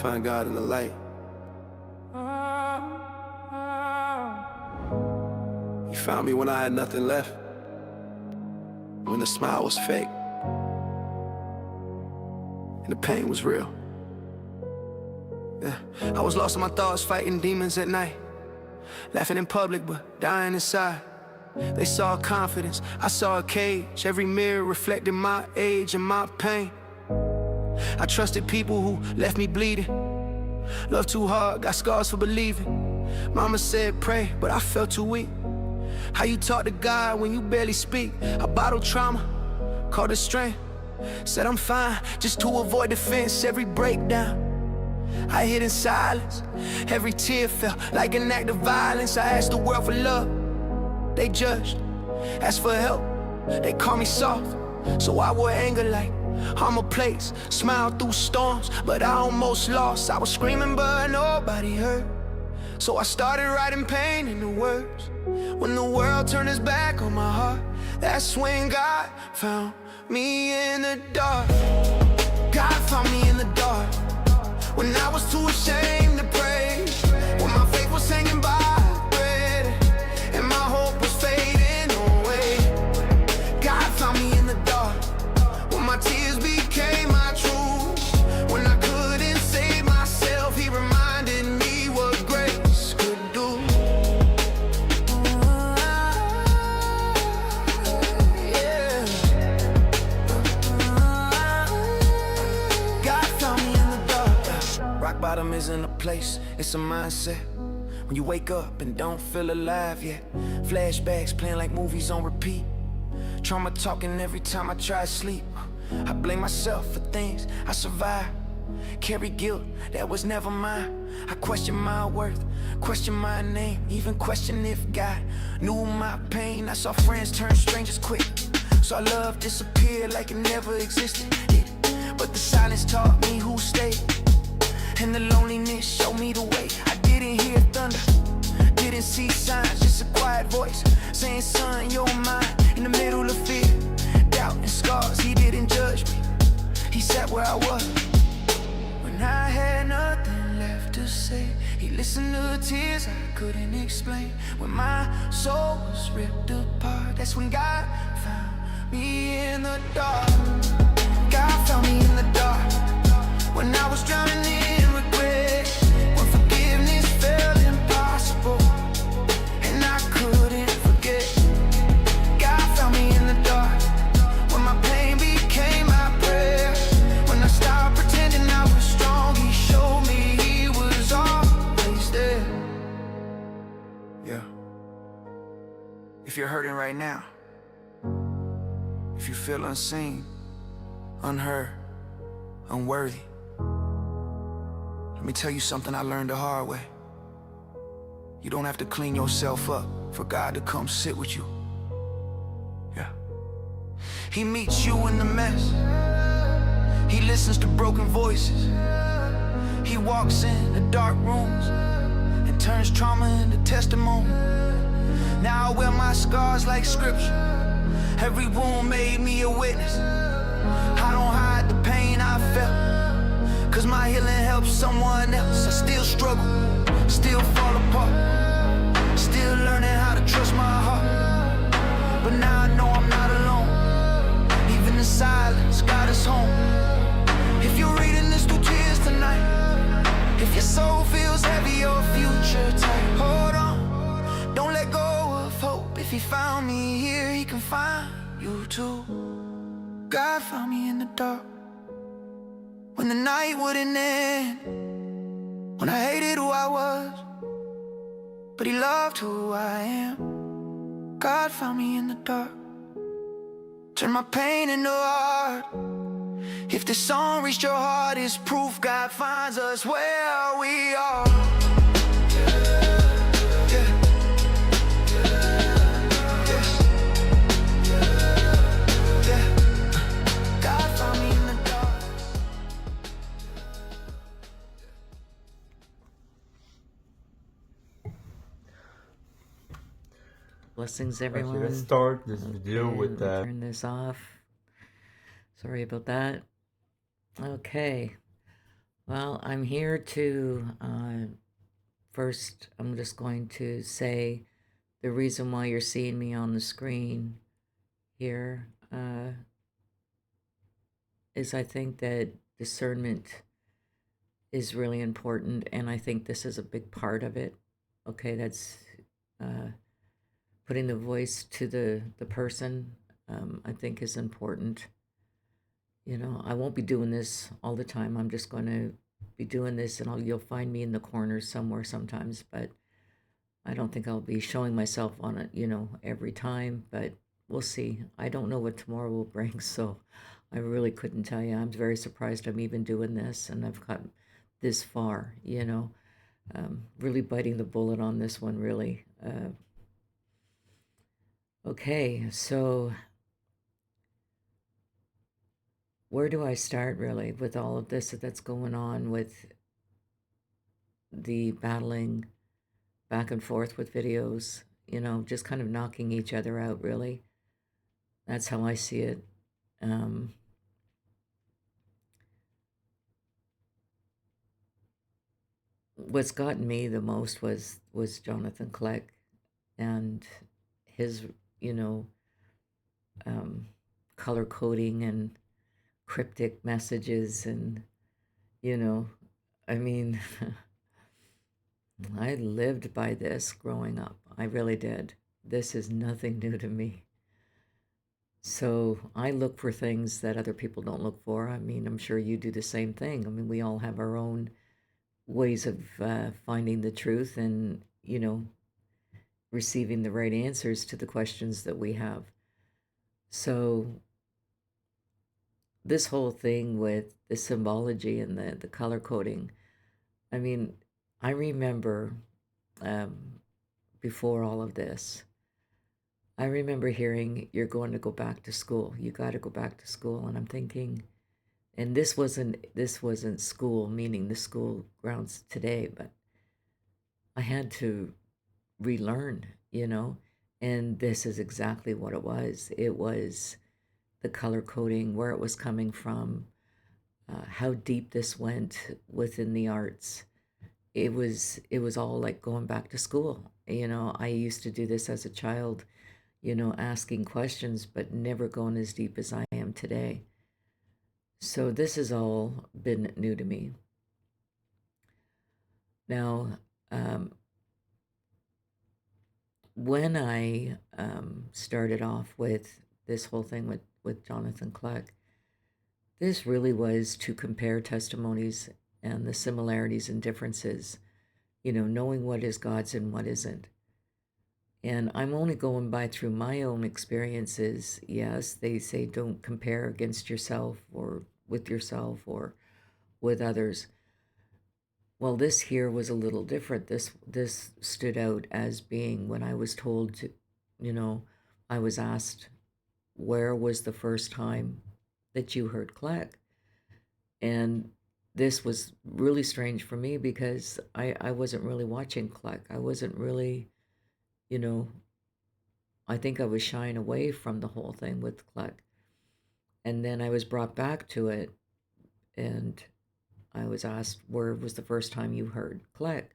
find God in the light. He found me when I had nothing left, when the smile was fake and the pain was real. Yeah. I was lost in my thoughts, fighting demons at night, laughing in public but dying inside. They saw confidence, I saw a cage. Every mirror reflected my age and my pain. I trusted people who left me bleeding. Loved too hard, got scars for believing. Mama said pray, but I felt too weak. How you talk to God when you barely speak? I bottled trauma, called it strength. Said I'm fine, just to avoid defense. Every breakdown I hid in silence. Every tear felt like an act of violence. I asked the world for love, they judged. Asked for help, they called me soft. So I wore anger like armor plates. Smiled through storms, but I almost lost. I was screaming but nobody heard. So I started writing pain into words. When the world turned its back on my heart, that's when God found me in the dark. God found me in the dark, when I was too ashamed to pray, when my faith was hanging by a thread, and my hope was fading away. God found me in the dark, when my tears became my truth. When I couldn't save myself, He reminded me what grace could do. Yeah. God found me in the dark. Rock bottom isn't a place, it's a mindset. When you wake up and don't feel alive yet. Flashbacks playing like movies on repeat. Trauma talking every time I try to sleep. I blame myself for things I survived. Carry guilt that was never mine. I question my worth, question my name, even question if God knew my pain. I saw friends turn strangers quick, saw love disappear like it never existed. But the silence taught me who stayed, and the loneliness showed me the way. I didn't hear thunder, didn't see signs, just a quiet voice saying, son, you're mine. In the middle of fear, doubt and scars, He didn't judge me. He sat where I was when I had nothing left to say. He listened to the tears I couldn't explain. When my soul was ripped apart, that's when God found me in the dark. God found me in the dark, when I was drowning in regret, when forgiveness felt impossible and I couldn't forget. God found me in the dark, when my pain became my prayer. When I stopped pretending I was strong, He showed me He was always there. Yeah. If you're hurting right now, if you feel unseen, unheard, unworthy, let me tell you something I learned the hard way. You don't have to clean yourself up for God to come sit with you. Yeah. He meets you in the mess. He listens to broken voices. He walks in the dark rooms and turns trauma into testimony. Now I wear my scars like scripture. Every wound made me a witness. I don't hide the pain I felt, 'cause my healing helps someone else. I still struggle, still fall apart, still learning how to trust my heart. But now I know I'm not alone. Even in silence, God is home. If you're reading this through tears tonight, if your soul feels heavy, your future tight, hold on, don't let go of hope. If He found me here, He can find you too. God found me in the dark, when the night wouldn't end, when I hated who I was, but He loved who I am. God found me in the dark, turned my pain into art. If this song reached your heart, it's proof God finds us where we are. Blessings, everyone. Okay, let's start this video with that. Turn this off. Sorry about that. Okay. Well, I'm here to first, I'm just going to say the reason why you're seeing me on the screen here is I think that discernment is really important, and I think this is a big part of it. Okay, that's uh, putting the voice to the person. I think is important. You know, I won't be doing this all the time. I'm just going to be doing this, and you'll find me in the corner somewhere sometimes. But I don't think I'll be showing myself on it, every time. But we'll see. I don't know what tomorrow will bring, so I really couldn't tell you. I'm very surprised I'm even doing this, and I've got this far. Really biting the bullet on this one, really. Okay, so where do I start, really, with all of this that's going on with the battling back and forth with videos, just kind of knocking each other out, really? That's how I see it. Um, what's gotten me the most was Jonathan Clegg and his, you know, um, color coding and cryptic messages, and you know, I mean, I lived by this growing up. I really did. This is nothing new to me. So I look for things that other people don't look for. I mean, I'm sure you do the same thing. I mean, we all have our own ways of finding the truth and, receiving the right answers to the questions that we have. So this whole thing with the symbology and the color coding, I mean, I remember um, before all of this, I remember hearing, you're going to go back to school. You got to go back to school. And I'm thinking, and this wasn't school, meaning the school grounds today, but I had to relearn, and this is exactly what it was. It was the color coding, where it was coming from, how deep this went within the arts. It was all like going back to school. I used to do this as a child, asking questions, but never going as deep as I am today. So this has all been new to me. Now, um, when I started off with this whole thing with Jonathan Clegg, this really was to compare testimonies and the similarities and differences, knowing what is God's and what isn't. And I'm only going by through my own experiences. Yes, they say don't compare against yourself or with others. Well, this here was a little different. This stood out as being when I was told to, you know, I was asked, where was the first time that you heard Clegg? And this was really strange for me because I wasn't really watching Clegg. I wasn't really, you know, I think I was shying away from the whole thing with Clegg. And then I was brought back to it, and I was asked, where was the first time you heard Clegg?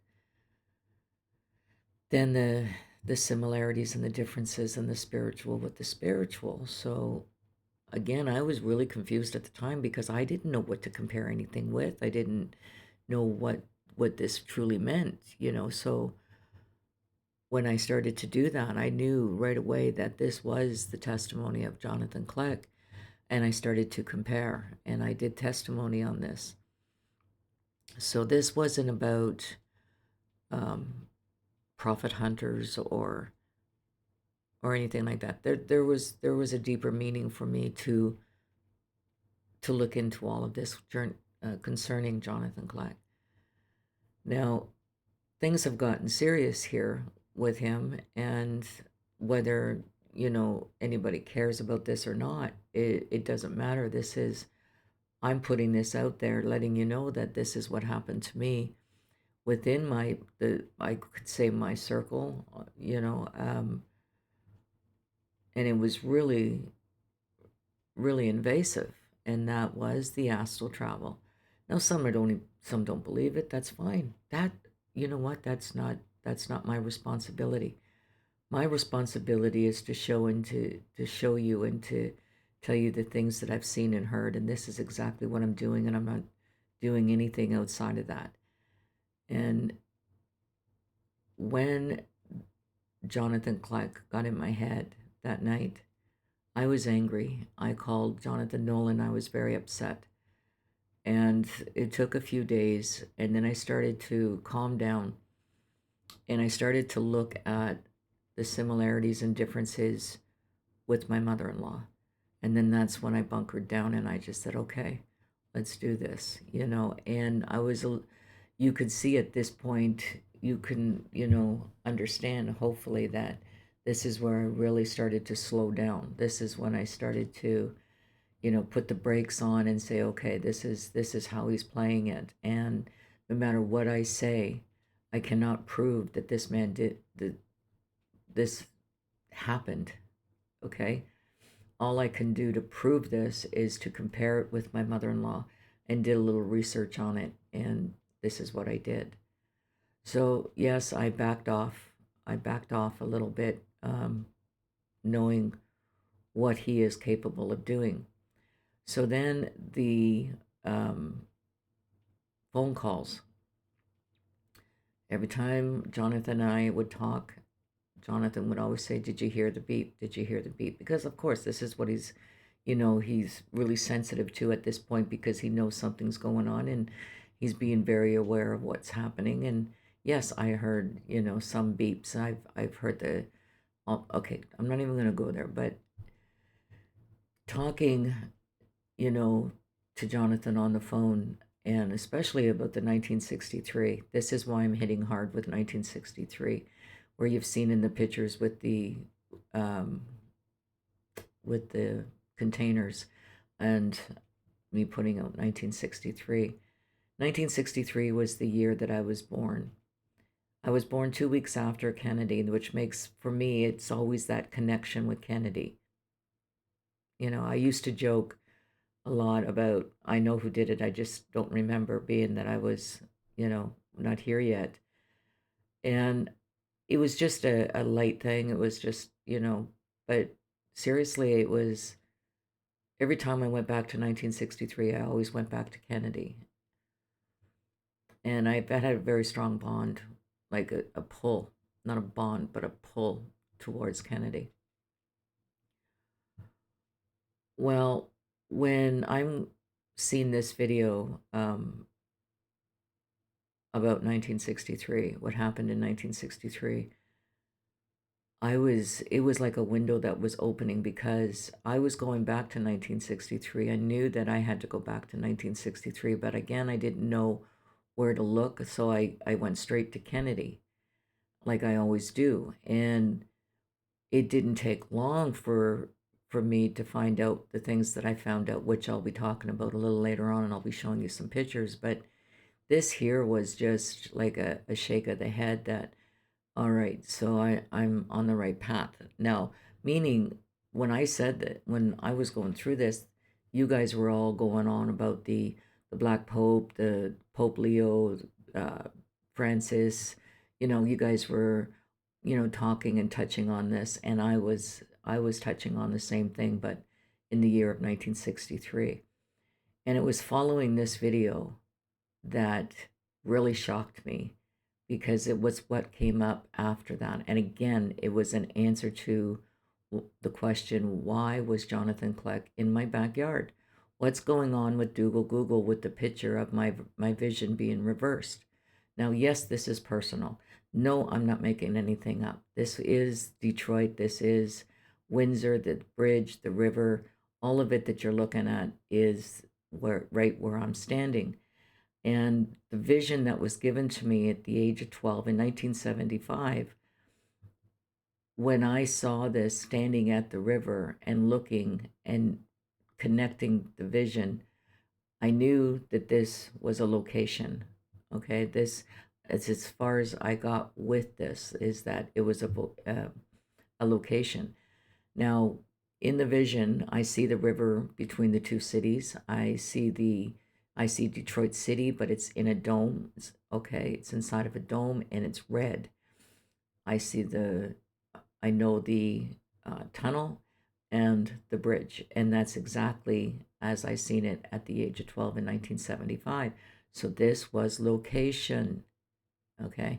Then the similarities and the differences and the spiritual with the spiritual. So again, I was really confused at the time because I didn't know what to compare anything with. I didn't know what this truly meant, So when I started to do that, I knew right away that this was the testimony of Jonathan Clegg, and I started to compare, and I did testimony on this. So this wasn't about um, prophet hunters or anything like that. There was a deeper meaning for me to look into all of this concerning Jonathan Clegg. Now, things have gotten serious here with him, and whether anybody cares about this or not, it doesn't matter. I'm putting this out there, letting you know that this is what happened to me within I could say my circle, and it was really, really invasive, and that was the astral travel. Now, Some don't believe it. That's fine. That, you know what? That's not my responsibility. My responsibility is to show you and to tell you the things that I've seen and heard, and this is exactly what I'm doing, and I'm not doing anything outside of that. And when Jonathan Clark got in my head that night, I was angry. I called Jonathan Nolan. I was very upset. And it took a few days, and then I started to calm down, and I started to look at the similarities and differences with my mother-in-law. And then that's when I bunkered down and I just said, okay, let's do this, And you could see at this point, you can, understand hopefully that this is where I really started to slow down. This is when I started to, put the brakes on and say, okay, this is how he's playing it. And no matter what I say, I cannot prove that this man did that this happened. Okay. All I can do to prove this is to compare it with my mother-in-law and did a little research on it. And this is what I did. So yes, I backed off. I backed off a little bit, knowing what he is capable of doing. So then the phone calls. Every time Jonathan and I would talk, Jonathan would always say, "Did you hear the beep? Did you hear the beep?" Because, of course, this is what he's really sensitive to at this point because he knows something's going on and he's being very aware of what's happening. And yes, I heard, some beeps. I've heard okay, I'm not even going to go there, but talking, you know, to Jonathan on the phone, and especially about the 1963. This is why I'm hitting hard with 1963, where you've seen in the pictures um, with the containers, and me putting out 1963. 1963 was the year that I was born. I was born 2 weeks after Kennedy, which makes, for me, it's always that connection with Kennedy. I used to joke a lot about, I know who did it, I just don't remember, being that I was, not here yet. And it was just a light thing. It was just, but seriously, it was every time I went back to 1963, I always went back to Kennedy. And I've had a very strong bond, like a pull, not a bond, but a pull towards Kennedy. Well, when I'm seeing this video about 1963, what happened in 1963, it was like a window that was opening because I was going back to 1963. I knew that I had to go back to 1963, but again, I didn't know where to look, so I went straight to Kennedy, like I always do. And it didn't take long for me to find out the things that I found out, which I'll be talking about a little later on, and I'll be showing you some pictures. But this here was just like a shake of the head that, all right, so I'm on the right path. Now, meaning when I said that, when I was going through this, you guys were all going on about the Black Pope, the Pope Leo, Francis, you guys were, talking and touching on this, and I was touching on the same thing, but in the year of 1963. And it was following this video that really shocked me because it was what came up after that. And again, it was an answer to the question, why was Jonathan Kleck in my backyard? What's going on with Google with the picture of my vision being reversed? Now, yes, this is personal. No, I'm not making anything up. This is Detroit. This is Windsor, the bridge, the river, all of it that you're looking at is right where I'm standing. And the vision that was given to me at the age of 12 in 1975, when I saw this standing at the river and looking and connecting the vision, I knew that this was a location. Okay, this it's as far as I got with this, is that it was a location. Now, in the vision, I see the river between the two cities. I see the I see Detroit City, but it's in a dome. It's inside of a dome and it's red. I see I know the tunnel and the bridge, and that's exactly as I seen it at the age of 12 in 1975. So this was location, okay?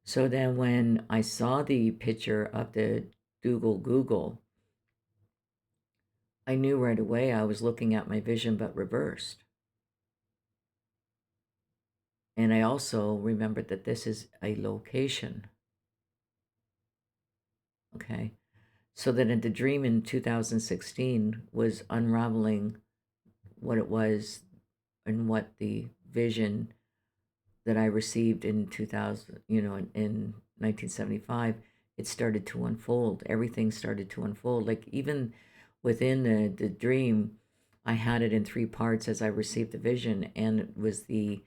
So then when I saw the picture of the Google, I knew right away I was looking at my vision but reversed. And I also remembered that this is a location, okay? So that in the dream in 2016 was unraveling what it was and what the vision that I received in 2000, in 1975, it started to unfold. Everything started to unfold. Like even within the dream, I had it in three parts as I received the vision, and it was the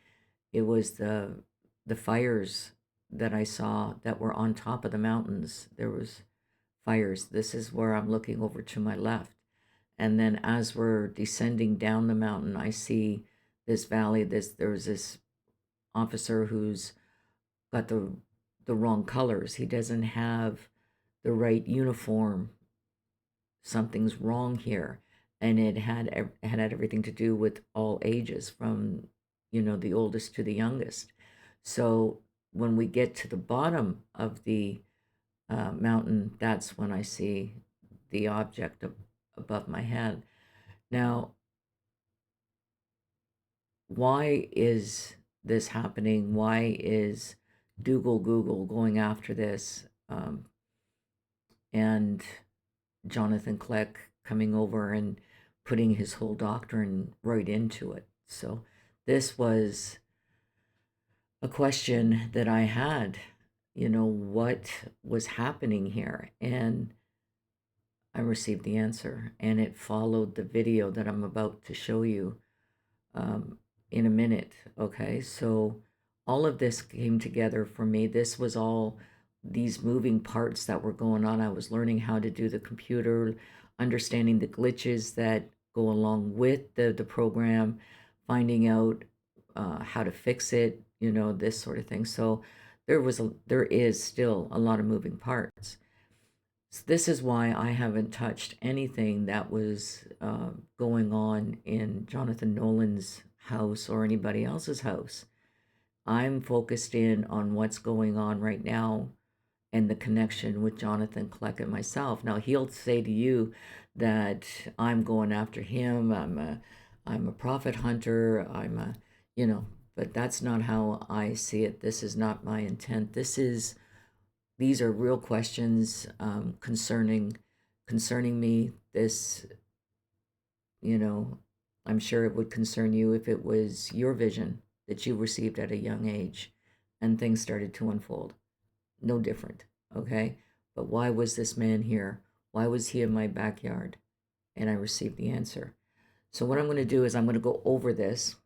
fires that I saw that were on top of the mountains. There was fires. This is where I'm looking over to my left. And then as we're descending down the mountain, I see this valley. There's this officer who's got the wrong colors. He doesn't have the right uniform. Something's wrong here. And it had everything to do with all ages, from the oldest to the youngest. So when we get to the bottom of the mountain, that's when I see the object above my head. Now, why is this happening? Why is Google going after this? And Jonathan Kleck coming over and putting his whole doctrine right into it. So this was a question that I had, what was happening here? And I received the answer, and it followed the video that I'm about to show you in a minute. Okay, so all of this came together for me. This was all these moving parts that were going on. I was learning how to do the computer, understanding the glitches that go along with the program, finding out how to fix it, this sort of thing. So there is still a lot of moving parts. So this is why I haven't touched anything that was going on in Jonathan Nolan's house or anybody else's house. I'm focused in on what's going on right now and the connection with Jonathan Kleck and myself. Now he'll say to you that I'm going after him. I'm a prophet hunter. But that's not how I see it. This is not my intent. These are real questions concerning me. This, I'm sure it would concern you if it was your vision that you received at a young age and things started to unfold. No different, okay? But why was this man here? Why was he in my backyard? And I received the answer. So what I'm going to do is I'm going to go over this.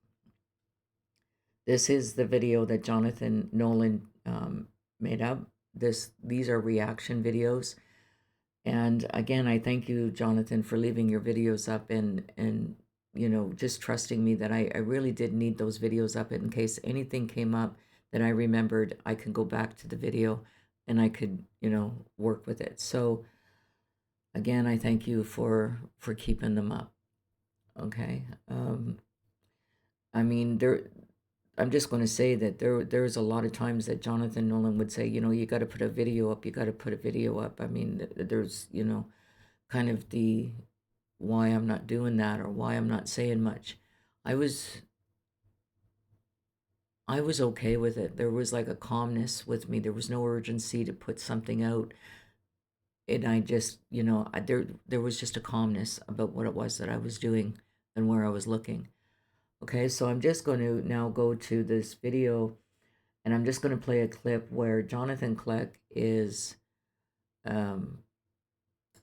This is the video that Jonathan Nolan made up. These are reaction videos. And again, I thank you, Jonathan, for leaving your videos up and just trusting me that I really did need those videos up in case anything came up that I remembered. I could go back to the video and I could, work with it. So again, I thank you for keeping them up. Okay. I mean, I'm just going to say that there's a lot of times that Jonathan Nolan would say, you got to put a video up. You got to put a video up. I mean, there's, kind of the why I'm not doing that or why I'm not saying much. I was okay with it. There was like a calmness with me. There was no urgency to put something out. And I just, there was just a calmness about what it was that I was doing and where I was looking. Okay, so I'm just going to now go to this video and I'm just going to play a clip where Jonathan Kleck is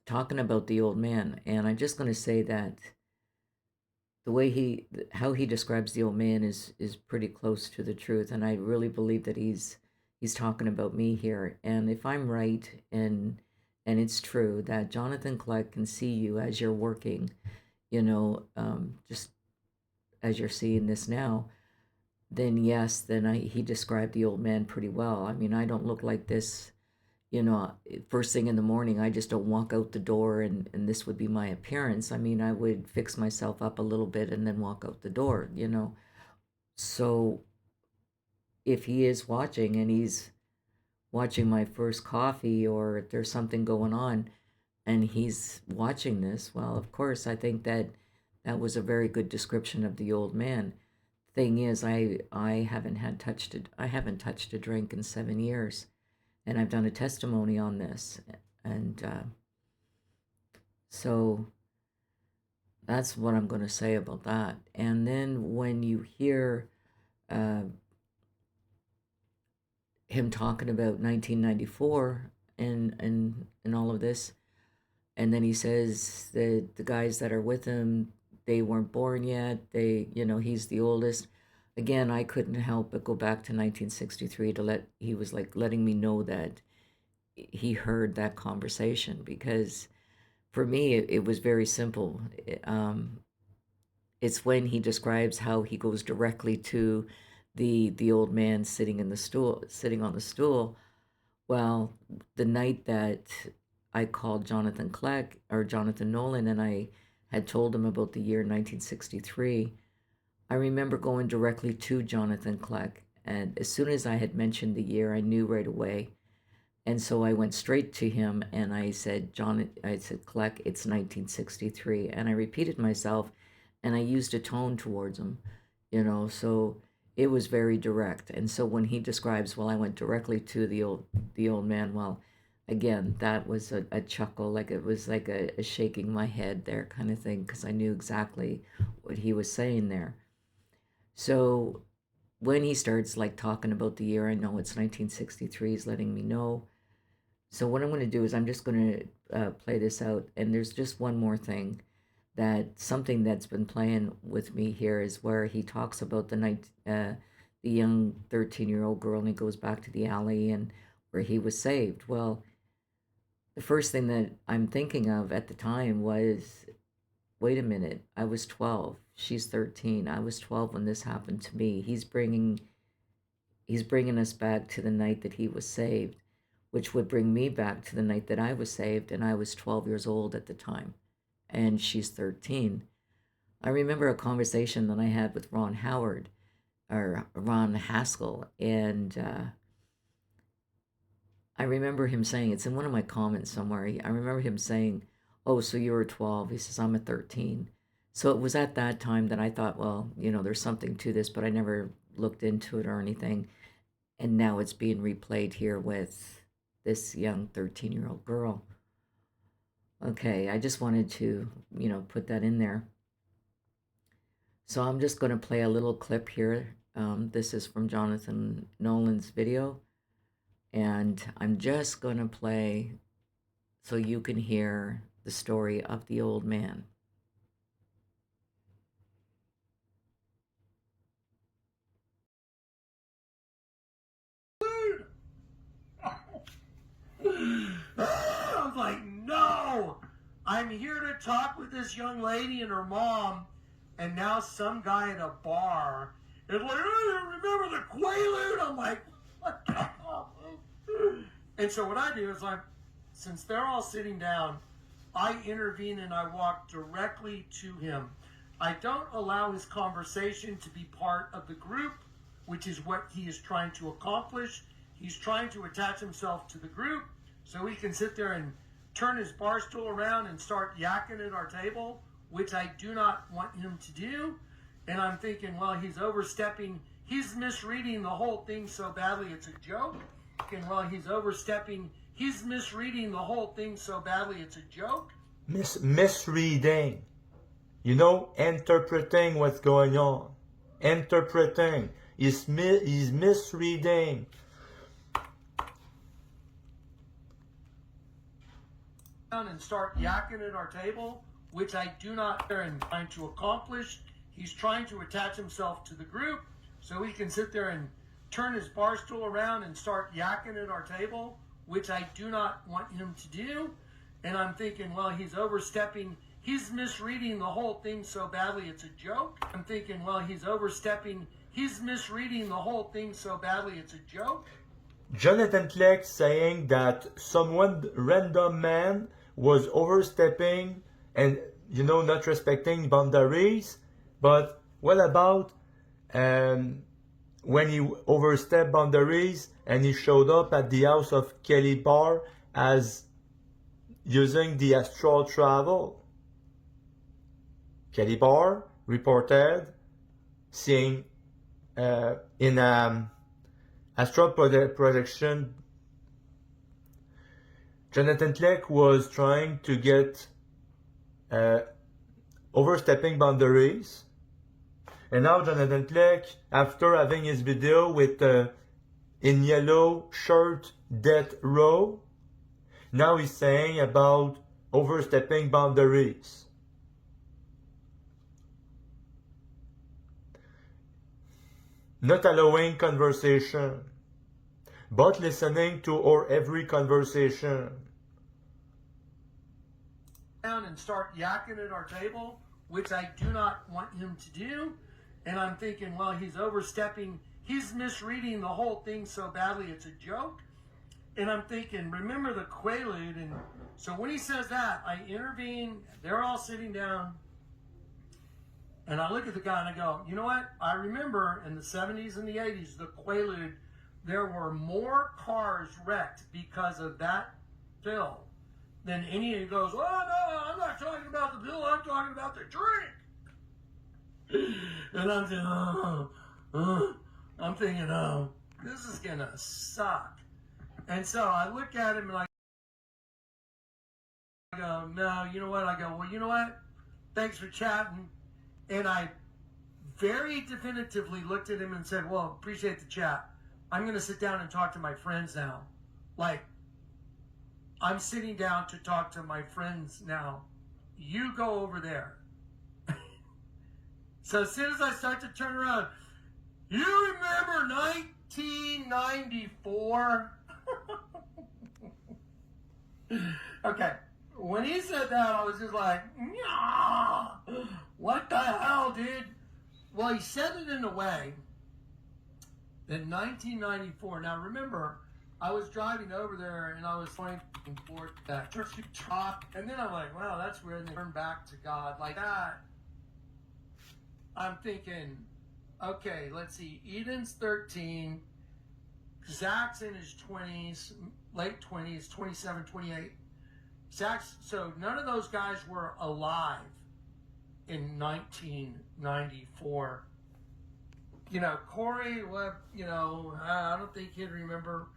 talking about the old man. And I'm just going to say that the way how he describes the old man is pretty close to the truth. And I really believe that he's talking about me here. And if I'm right and it's true that Jonathan Kleck can see you as you're working, just as you're seeing this now, then yes, then he described the old man pretty well. I mean, I don't look like this, first thing in the morning. I just don't walk out the door and this would be my appearance. I mean, I would fix myself up a little bit and then walk out the door. So if he is watching and he's watching my first coffee, or if there's something going on and he's watching this, well, of course, I think that was a very good description of the old man. Thing is, I haven't touched a drink in 7 years, and I've done a testimony on this, and so that's what I'm going to say about that. And then when you hear him talking about 1994 and all of this, and then he says that the guys that are with him, they weren't born yet. He's the oldest. Again, I couldn't help but go back to 1963 he was like letting me know that he heard that conversation, because for me, it was very simple. It's when he describes how he goes directly to the old man sitting on the stool. Well, the night that I called Jonathan Nolan, and I had told him about the year 1963, I remember going directly to Jonathan Cleck, and as soon as I had mentioned the year, I knew right away. And so I went straight to him and I said, Cleck, it's 1963. And I repeated myself and I used a tone towards him, so it was very direct. And so when he describes, well, I went directly to the old man, well, again, that was a chuckle, like it was like a shaking my head there kind of thing, because I knew exactly what he was saying there. So when he starts like talking about the year, I know it's 1963, he's letting me know. So what I'm going to do is I'm just going to play this out. And there's just one more thing, something that's been playing with me here is where he talks about the young 13-year-old girl, and he goes back to the alley and where he was saved. Well, the first thing that I'm thinking of at the time was, wait a minute, I was 12. She's 13. I was 12 when this happened to me. He's bringing us back to the night that he was saved, which would bring me back to the night that I was saved, and I was 12 years old at the time, and she's 13. I remember a conversation that I had with Ron Haskell, and I remember him saying, it's in one of my comments somewhere, I remember him saying, oh, so you were 12. He says, I'm a 13. So it was at that time that I thought, well, there's something to this, but I never looked into it or anything. And now it's being replayed here with this young 13-year-old girl. Okay, I just wanted to, put that in there. So I'm just going to play a little clip here. This is from Jonathan Nolan's video. And I'm just going to play so you can hear the story of the old man. I was like, no, I'm here to talk with this young lady and her mom, and now some guy at a bar is like, oh, you remember the Quaalude? I'm like, what the hell? And so what I do is since they're all sitting down, I intervene and I walk directly to him. I don't allow his conversation to be part of the group, which is what he is trying to accomplish. He's trying to attach himself to the group so he can sit there and turn his bar stool around and start yakking at our table, which I do not want him to do. And I'm thinking, well, he's overstepping. He's misreading the whole thing so badly it's a joke. And while he's overstepping, he's misreading the whole thing so badly it's a joke. Misreading. Interpreting what's going on. Interpreting. He's misreading. And start yakking at our table, which I do not and trying to accomplish. He's trying to attach himself to the group so he can sit there and turn his bar stool around and start yakking at our table, which I do not want him to do. And I'm thinking, well, he's overstepping. he's misreading the whole thing so badly it's a joke. I'm thinking, well, he's overstepping. He's misreading the whole thing so badly it's a joke. Jonathan Clegg saying that someone random man was overstepping and not respecting boundaries. But what about when he overstepped boundaries and he showed up at the house of Kelly Barr as using the astral travel? Kelly Barr reported seeing in astral projection, Jonathan Clegg was trying to get overstepping boundaries. And now Jonathan Clegg, after having his video with in yellow shirt death row, now he's saying about overstepping boundaries. Not allowing conversation, but listening to our every conversation. Down and start yakking at our table, which I do not want him to do. And I'm thinking, well, he's overstepping. He's misreading the whole thing so badly it's a joke. And I'm thinking, remember the Quaalude. And so when he says that, I intervene. They're all sitting down. And I look at the guy and I go, you know what? I remember in the 70s and the 80s, the Quaalude, there were more cars wrecked because of that pill than any. He goes, oh, no, I'm not talking about the pill. I'm talking about the drink. And I'm thinking, oh, this is going to suck. And so I look at him and I go, no, you know what? I go, well, you know what? Thanks for chatting. And I very definitively looked at him and said, well, appreciate the chat. I'm going to sit down and talk to my friends now. Like, I'm sitting down to talk to my friends now. You go over there. So as soon as I start to turn around, you remember 1994? Okay. When he said that, I was just like, nah, what the hell, dude? Well, he said it in a way that 1994. Now, remember, I was driving over there and I was flying forth that church top, and then I'm like, wow, that's weird. And they turn back to God like that. I'm thinking, okay, let's see. Eden's 13. Zach's in his 20s, late 20s, 27, 28. Zach's, so none of those guys were alive in 1994. Corey, what, I don't think he'd remember.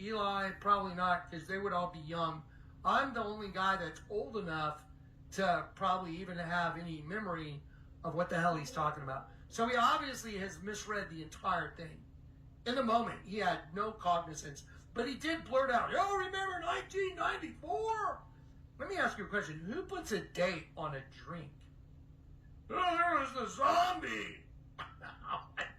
Eli, probably not, because they would all be young. I'm the only guy that's old enough to probably even have any memory of what the hell he's talking about. So he obviously has misread the entire thing. In the moment, he had no cognizance, but he did blurt out, "Yo, remember 1994?" Let me ask you a question. Who puts a date on a drink? Oh, there was the zombie. Oh my God.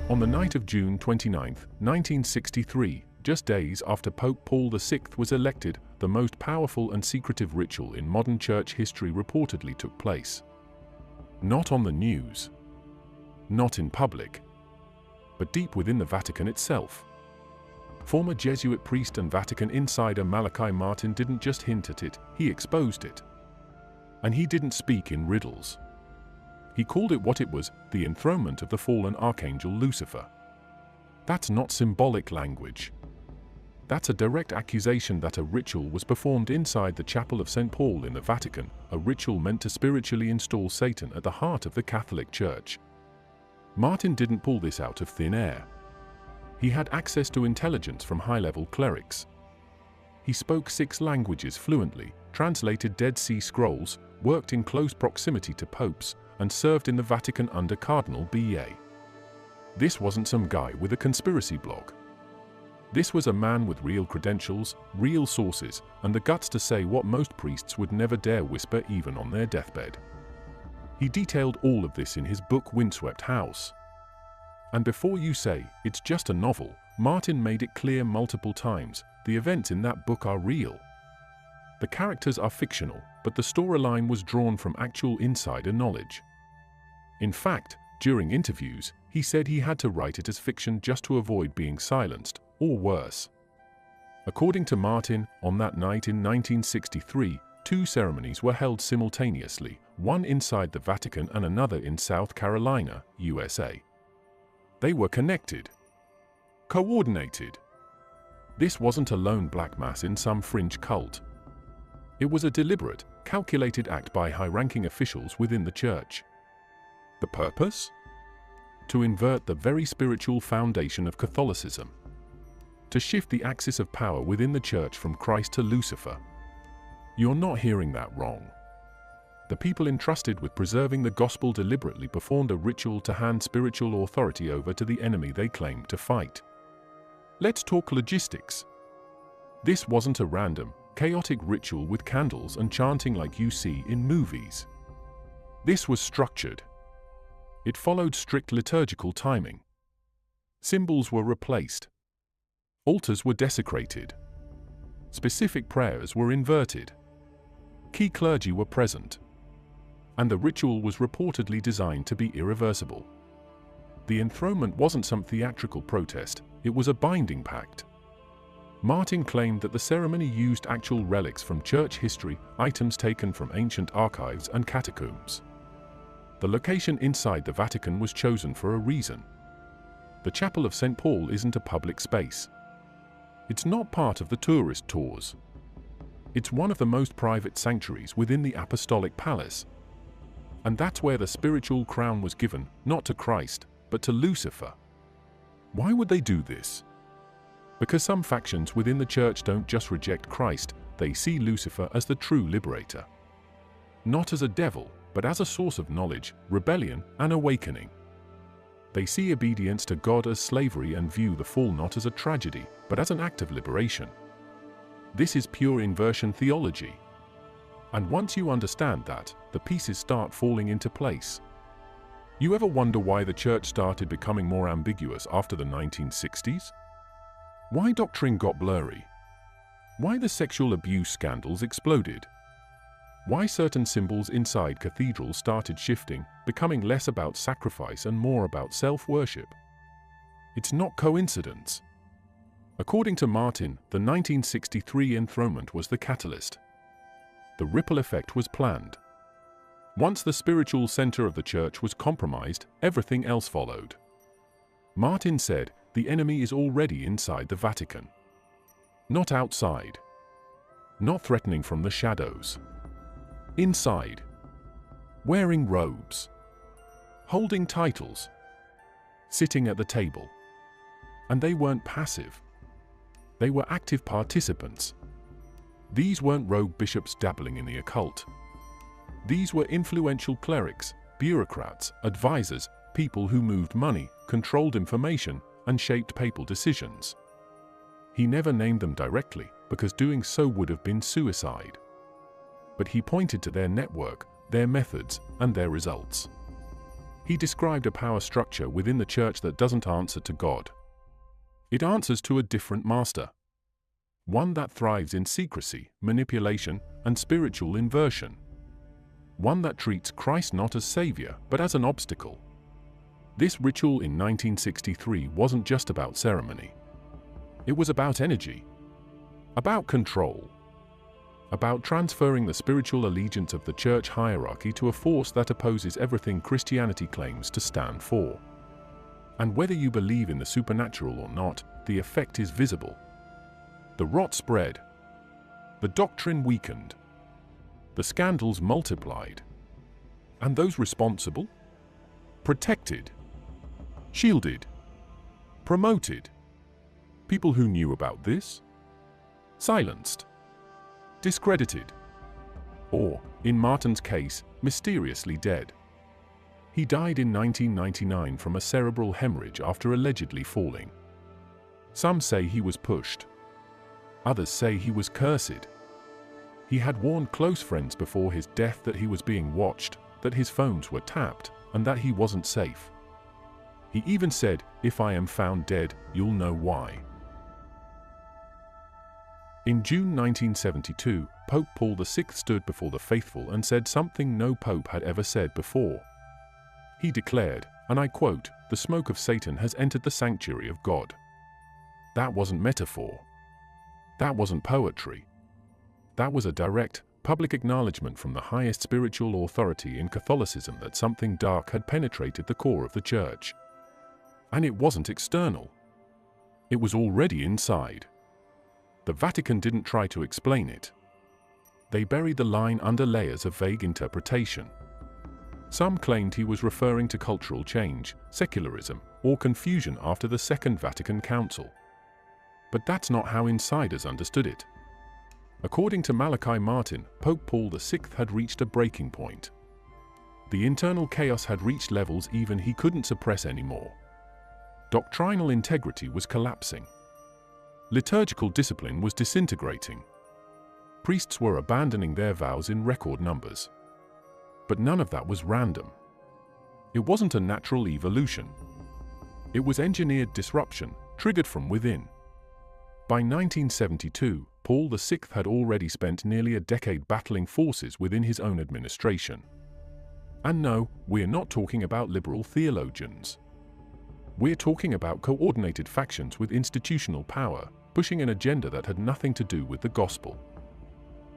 On the night of June 29, 1963, just days after Pope Paul VI was elected, the most powerful and secretive ritual in modern church history reportedly took place. Not on the news, not in public, but deep within the Vatican itself. Former Jesuit priest and Vatican insider Malachi Martin didn't just hint at it, he exposed it. And he didn't speak in riddles. He called it what it was, the enthronement of the fallen archangel Lucifer. That's not symbolic language. That's a direct accusation that a ritual was performed inside the chapel of St. Paul in the Vatican, a ritual meant to spiritually install Satan at the heart of the Catholic Church. Martin didn't pull this out of thin air. He had access to intelligence from high-level clerics. He spoke 6 languages fluently, translated Dead Sea Scrolls, worked in close proximity to popes, and served in the Vatican under Cardinal Ba. This wasn't some guy with a conspiracy blog. This was a man with real credentials, real sources, and the guts to say what most priests would never dare whisper even on their deathbed. He detailed all of this in his book Windswept House. And before you say, it's just a novel, Martin made it clear multiple times, the events in that book are real. The characters are fictional, but the storyline was drawn from actual insider knowledge. In fact, during interviews, he said he had to write it as fiction just to avoid being silenced, or worse. According to Martin, on that night in 1963, 2 ceremonies were held simultaneously, one inside the Vatican and another in South Carolina, USA. They were connected, coordinated. This wasn't a lone black mass in some fringe cult. It was a deliberate, calculated act by high-ranking officials within the church. The purpose? To invert the very spiritual foundation of Catholicism. To shift the axis of power within the church from Christ to Lucifer. You're not hearing that wrong. The people entrusted with preserving the gospel deliberately performed a ritual to hand spiritual authority over to the enemy they claimed to fight. Let's talk logistics. This wasn't a random, chaotic ritual with candles and chanting like you see in movies. This was structured. It followed strict liturgical timing. Symbols were replaced. Altars were desecrated. Specific prayers were inverted. Key clergy were present. And the ritual was reportedly designed to be irreversible. The enthronement wasn't some theatrical protest, it was a binding pact. Martin claimed that the ceremony used actual relics from church history, items taken from ancient archives and catacombs. The location inside the Vatican was chosen for a reason. The Chapel of St. Paul isn't a public space. It's not part of the tourist tours. It's one of the most private sanctuaries within the Apostolic Palace. And that's where the spiritual crown was given, not to Christ, but to Lucifer. Why would they do this? Because some factions within the church don't just reject Christ, they see Lucifer as the true liberator. Not as a devil, but as a source of knowledge, rebellion, and awakening. They see obedience to God as slavery and view the fall not as a tragedy, but as an act of liberation. This is pure inversion theology. And once you understand that, the pieces start falling into place. You ever wonder why the church started becoming more ambiguous after the 1960s? Why doctrine got blurry? Why the sexual abuse scandals exploded? Why certain symbols inside cathedrals started shifting, becoming less about sacrifice and more about self-worship? It's not coincidence. According to Martin, the 1963 enthronement was the catalyst. The ripple effect was planned. Once the spiritual center of the church was compromised, everything else followed. Martin said, the enemy is already inside the Vatican. Not outside. Not threatening from the shadows. Inside. Wearing robes. Holding titles. Sitting at the table. And they weren't passive. They were active participants. These weren't rogue bishops dabbling in the occult. These were influential clerics, bureaucrats, advisors, people who moved money, controlled information, and shaped papal decisions. He never named them directly, because doing so would have been suicide. But he pointed to their network, their methods, and their results. He described a power structure within the church that doesn't answer to God. It answers to a different master. One that thrives in secrecy, manipulation, and spiritual inversion. One that treats Christ not as savior, but as an obstacle. This ritual in 1963 wasn't just about ceremony. It was about energy. About control. About transferring the spiritual allegiance of the church hierarchy to a force that opposes everything Christianity claims to stand for. And whether you believe in the supernatural or not, the effect is visible. The rot spread. The doctrine weakened. The scandals multiplied. And those responsible? Protected. Shielded? Promoted? People who knew about this? Silenced? Discredited? Or, in Martin's case, mysteriously dead? He died in 1999 from a cerebral hemorrhage after allegedly falling. Some say he was pushed. Others say he was cursed. He had warned close friends before his death that he was being watched, that his phones were tapped, and that he wasn't safe. He even said, "If I am found dead, you'll know why." In June 1972, Pope Paul VI stood before the faithful and said something no pope had ever said before. He declared, and I quote, "The smoke of Satan has entered the sanctuary of God." That wasn't metaphor. That wasn't poetry. That was a direct, public acknowledgement from the highest spiritual authority in Catholicism that something dark had penetrated the core of the Church. And it wasn't external. It was already inside. The Vatican didn't try to explain it. They buried the line under layers of vague interpretation. Some claimed he was referring to cultural change, secularism, or confusion after the Second Vatican Council. But that's not how insiders understood it. According to Malachi Martin, Pope Paul VI had reached a breaking point. The internal chaos had reached levels even he couldn't suppress anymore. Doctrinal integrity was collapsing. Liturgical discipline was disintegrating. Priests were abandoning their vows in record numbers. But none of that was random. It wasn't a natural evolution. It was engineered disruption, triggered from within. By 1972, Paul VI had already spent nearly a decade battling forces within his own administration. And no, we're not talking about liberal theologians. We're talking about coordinated factions with institutional power, pushing an agenda that had nothing to do with the gospel.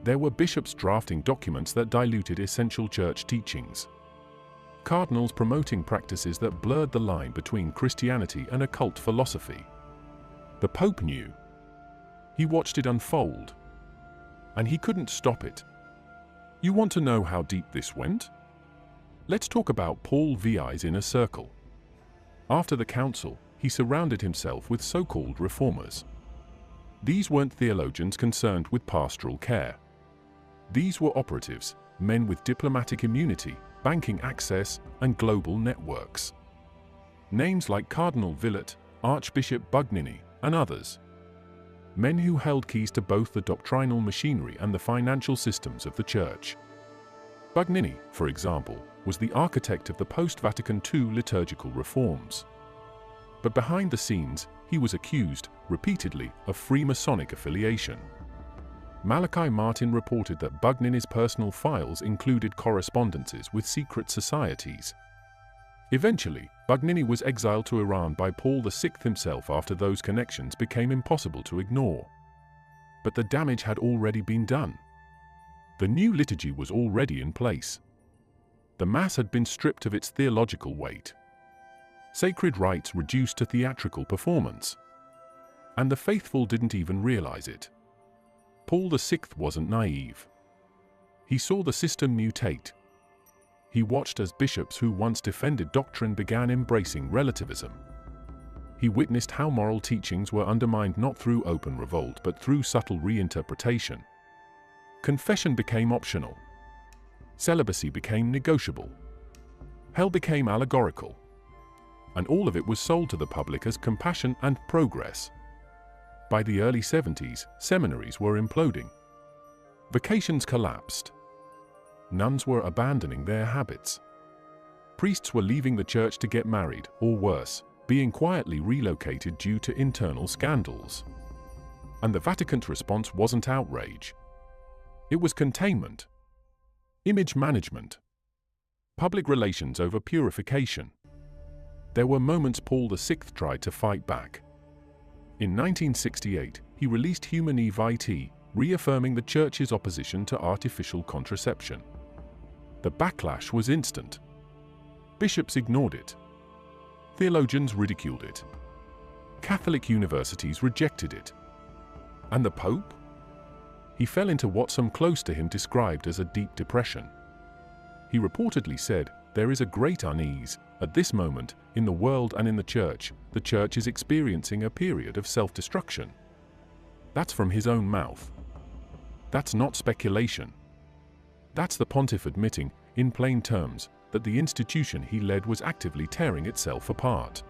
There were bishops drafting documents that diluted essential church teachings. Cardinals promoting practices that blurred the line between Christianity and occult philosophy. The Pope knew. He watched it unfold. And he couldn't stop it. You want to know how deep this went? Let's talk about Paul VI's inner circle. After the council, he surrounded himself with so-called reformers. These weren't theologians concerned with pastoral care. These were operatives, men with diplomatic immunity, banking access, and global networks. Names like Cardinal Villot, Archbishop Bugnini, and others. Men who held keys to both the doctrinal machinery and the financial systems of the Church. Bugnini, for example, was the architect of the post-Vatican II liturgical reforms. But behind the scenes, he was accused, repeatedly, of Freemasonic affiliation. Malachi Martin reported that Bugnini's personal files included correspondences with secret societies. Eventually, Bugnini was exiled to Iran by Paul VI himself after those connections became impossible to ignore. But the damage had already been done. The new liturgy was already in place. The Mass had been stripped of its theological weight. Sacred rites reduced to theatrical performance. And the faithful didn't even realize it. Paul VI wasn't naive. He saw the system mutate. He watched as bishops who once defended doctrine began embracing relativism. He witnessed how moral teachings were undermined not through open revolt but through subtle reinterpretation. Confession became optional. Celibacy became negotiable. Hell became allegorical. And all of it was sold to the public as compassion and progress. By the early 70s, seminaries were imploding. Vocations collapsed. Nuns were abandoning their habits. Priests were leaving the church to get married, or worse, being quietly relocated due to internal scandals. And the Vatican's response wasn't outrage. It was containment. Image management. Public relations over purification. There were moments Paul VI tried to fight back. In 1968, he released Humanae Vitae, reaffirming the Church's opposition to artificial contraception. The backlash was instant. Bishops ignored it. Theologians ridiculed it. Catholic universities rejected it. And the Pope? He fell into what some close to him described as a deep depression. He reportedly said, there is a great unease. At this moment, in the world and in the church is experiencing a period of self-destruction. That's from his own mouth. That's not speculation. That's the pontiff admitting, in plain terms, that the institution he led was actively tearing itself apart.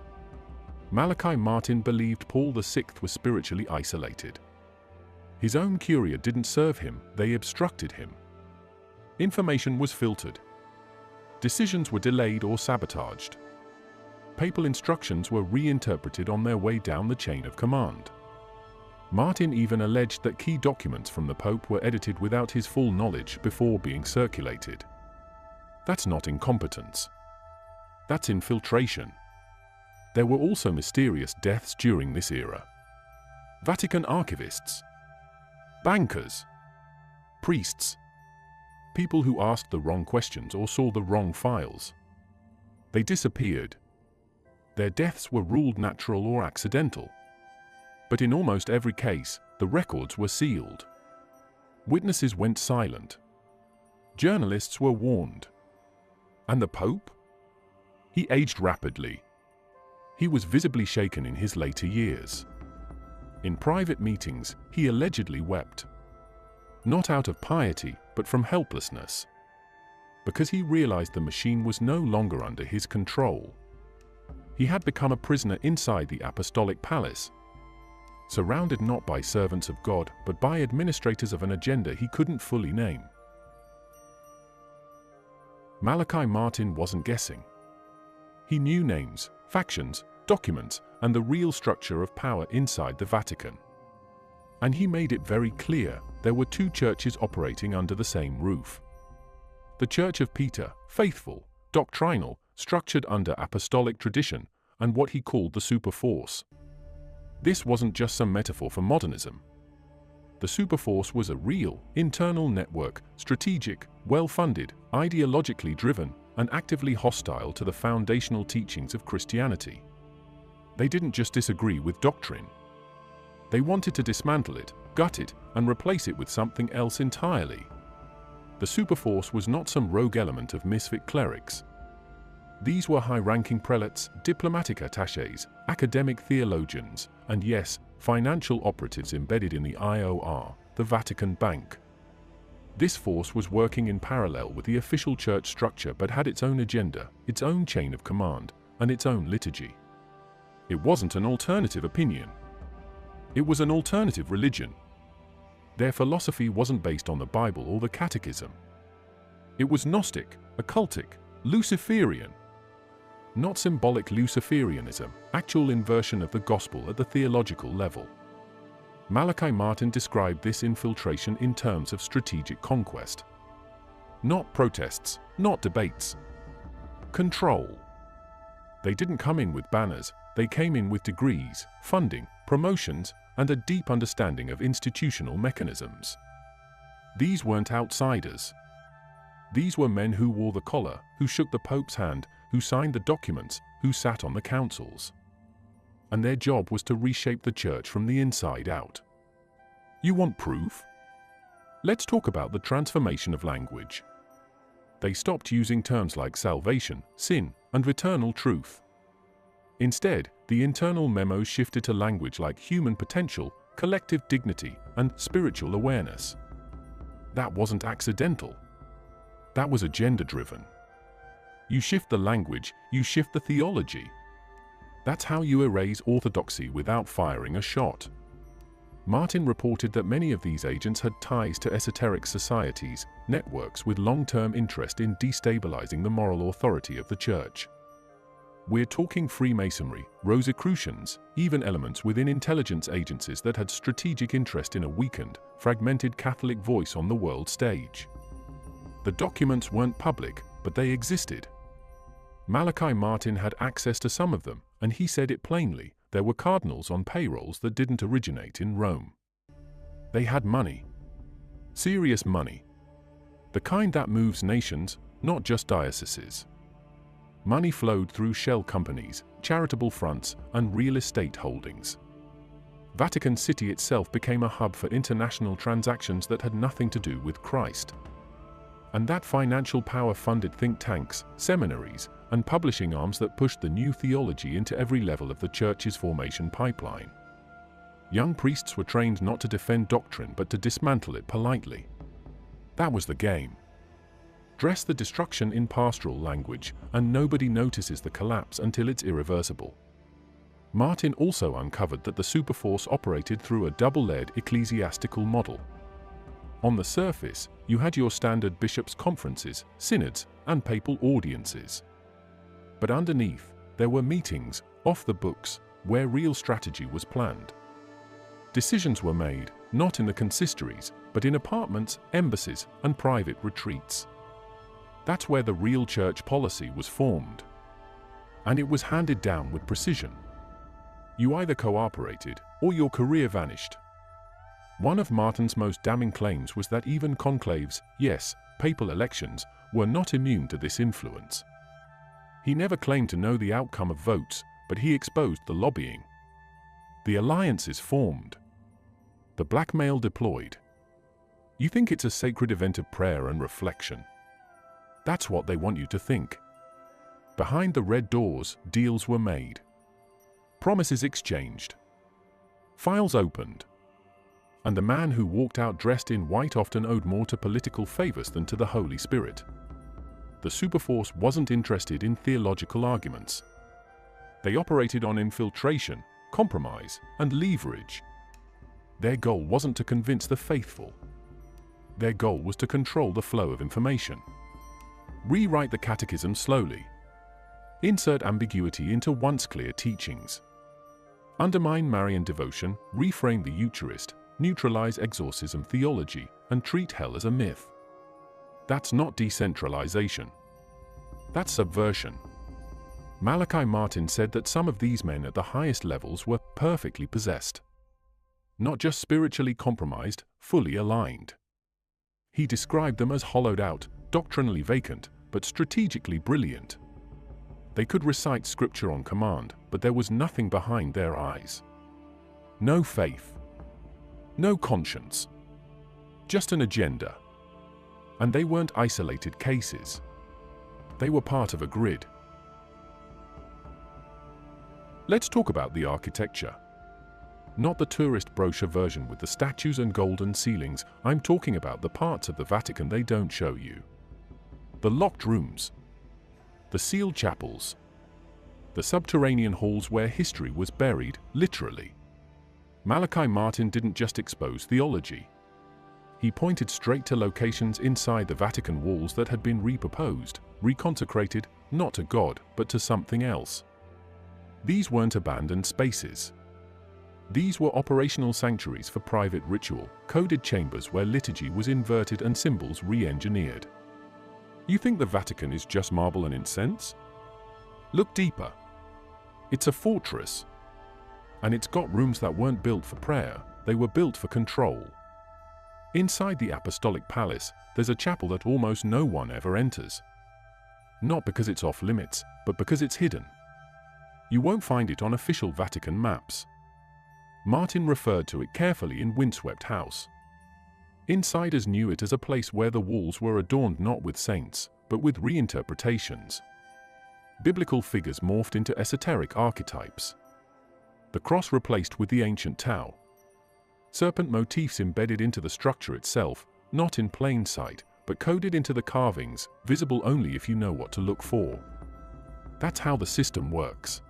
Malachi Martin believed Paul VI was spiritually isolated. His own curia didn't serve him, they obstructed him. Information was filtered. Decisions were delayed or sabotaged. Papal instructions were reinterpreted on their way down the chain of command. Martin even alleged that key documents from the Pope were edited without his full knowledge before being circulated. That's not incompetence. That's infiltration. There were also mysterious deaths during this era. Vatican archivists, bankers, priests, people who asked the wrong questions or saw the wrong files. They disappeared. Their deaths were ruled natural or accidental. But in almost every case, the records were sealed. Witnesses went silent. Journalists were warned. And the Pope? He aged rapidly. He was visibly shaken in his later years. In private meetings, he allegedly wept. Not out of piety, but from helplessness. Because he realized the machine was no longer under his control. He had become a prisoner inside the apostolic palace, surrounded not by servants of God, but by administrators of an agenda he couldn't fully name. Malachi Martin wasn't guessing. He knew names, factions, documents, and the real structure of power inside the Vatican. And he made it very clear there were two churches operating under the same roof. The Church of Peter, faithful, doctrinal, structured under apostolic tradition, and what he called the superforce. This wasn't just some metaphor for modernism. The superforce was a real, internal network, strategic, well-funded, ideologically driven, and actively hostile to the foundational teachings of Christianity. They didn't just disagree with doctrine. They wanted to dismantle it, gut it, and replace it with something else entirely. The superforce was not some rogue element of misfit clerics. These were high-ranking prelates, diplomatic attachés, academic theologians, and yes, financial operatives embedded in the IOR, the Vatican Bank. This force was working in parallel with the official church structure but had its own agenda, its own chain of command, and its own liturgy. It wasn't an alternative opinion. It was an alternative religion. Their philosophy wasn't based on the Bible or the Catechism. It was Gnostic, occultic, Luciferian. Not symbolic Luciferianism, actual inversion of the gospel at the theological level. Malachi Martin described this infiltration in terms of strategic conquest. Not protests, not debates. Control. They didn't come in with banners, they came in with degrees, funding, promotions, and a deep understanding of institutional mechanisms. These weren't outsiders. These were men who wore the collar, who shook the Pope's hand, who signed the documents, who sat on the councils. And their job was to reshape the church from the inside out. You want proof? Let's talk about the transformation of language. They stopped using terms like salvation, sin, and eternal truth. Instead, the internal memos shifted to language like human potential, collective dignity, and spiritual awareness. That wasn't accidental. That was agenda-driven. You shift the language, you shift the theology. That's how you erase orthodoxy without firing a shot. Martin reported that many of these agents had ties to esoteric societies, networks with long-term interest in destabilizing the moral authority of the church. We're talking Freemasonry, Rosicrucians, even elements within intelligence agencies that had strategic interest in a weakened, fragmented Catholic voice on the world stage. The documents weren't public, but they existed. Malachi Martin had access to some of them, and he said it plainly, there were cardinals on payrolls that didn't originate in Rome. They had money. Serious money. The kind that moves nations, not just dioceses. Money flowed through shell companies, charitable fronts, and real estate holdings. Vatican City itself became a hub for international transactions that had nothing to do with Christ. and that financial power funded think tanks, seminaries, and publishing arms that pushed the new theology into every level of the church's formation pipeline. Young priests were trained not to defend doctrine but to dismantle it politely. That was the game. Dress the destruction in pastoral language, and nobody notices the collapse until it's irreversible. Martin also uncovered that the superforce operated through a double-layered ecclesiastical model. On the surface, you had your standard bishops' conferences, synods, and papal audiences. But underneath, there were meetings, off the books, where real strategy was planned. Decisions were made, not in the consistories, but in apartments, embassies, and private retreats. That's where the real church policy was formed. And it was handed down with precision. You either cooperated, or your career vanished. One of Martin's most damning claims was that even conclaves, yes, papal elections, were not immune to this influence. He never claimed to know the outcome of votes, but he exposed the lobbying. The alliances formed. The blackmail deployed. You think it's a sacred event of prayer and reflection. That's what they want you to think. Behind the red doors, deals were made. Promises exchanged. Files opened. And the man who walked out dressed in white often owed more to political favors than to the Holy Spirit. The superforce wasn't interested in theological arguments. They operated on infiltration, compromise, and leverage. Their goal wasn't to convince the faithful. Their goal was to control the flow of information. Rewrite the catechism slowly. Insert ambiguity into once clear teachings. Undermine Marian devotion, reframe the Eucharist, neutralize exorcism theology, and treat hell as a myth. That's not decentralization. That's subversion. Malachi Martin said that some of these men at the highest levels were perfectly possessed. Not just spiritually compromised, fully aligned. He described them as hollowed out, doctrinally vacant, but strategically brilliant. They could recite scripture on command, but there was nothing behind their eyes. No faith. No conscience. Just an agenda. And they weren't isolated cases. They were part of a grid. Let's talk about the architecture. Not the tourist brochure version with the statues and golden ceilings. I'm talking about the parts of the Vatican they don't show you. The locked rooms. The sealed chapels. The subterranean halls where history was buried, literally. Malachi Martin didn't just expose theology. He pointed straight to locations inside the Vatican walls that had been repurposed, reconsecrated, not to God, but to something else. These weren't abandoned spaces. These were operational sanctuaries for private ritual, coded chambers where liturgy was inverted and symbols re-engineered. You think the Vatican is just marble and incense? Look deeper. It's a fortress. And it's got rooms that weren't built for prayer, they were built for control. Inside the Apostolic Palace, there's a chapel that almost no one ever enters. Not because it's off limits, but because it's hidden. You won't find it on official Vatican maps. Martin referred to it carefully in Windswept House. Insiders knew it as a place where the walls were adorned not with saints, but with reinterpretations. Biblical figures morphed into esoteric archetypes. The cross replaced with the ancient Tau. Serpent motifs embedded into the structure itself, not in plain sight, but coded into the carvings, visible only if you know what to look for. That's how the system works.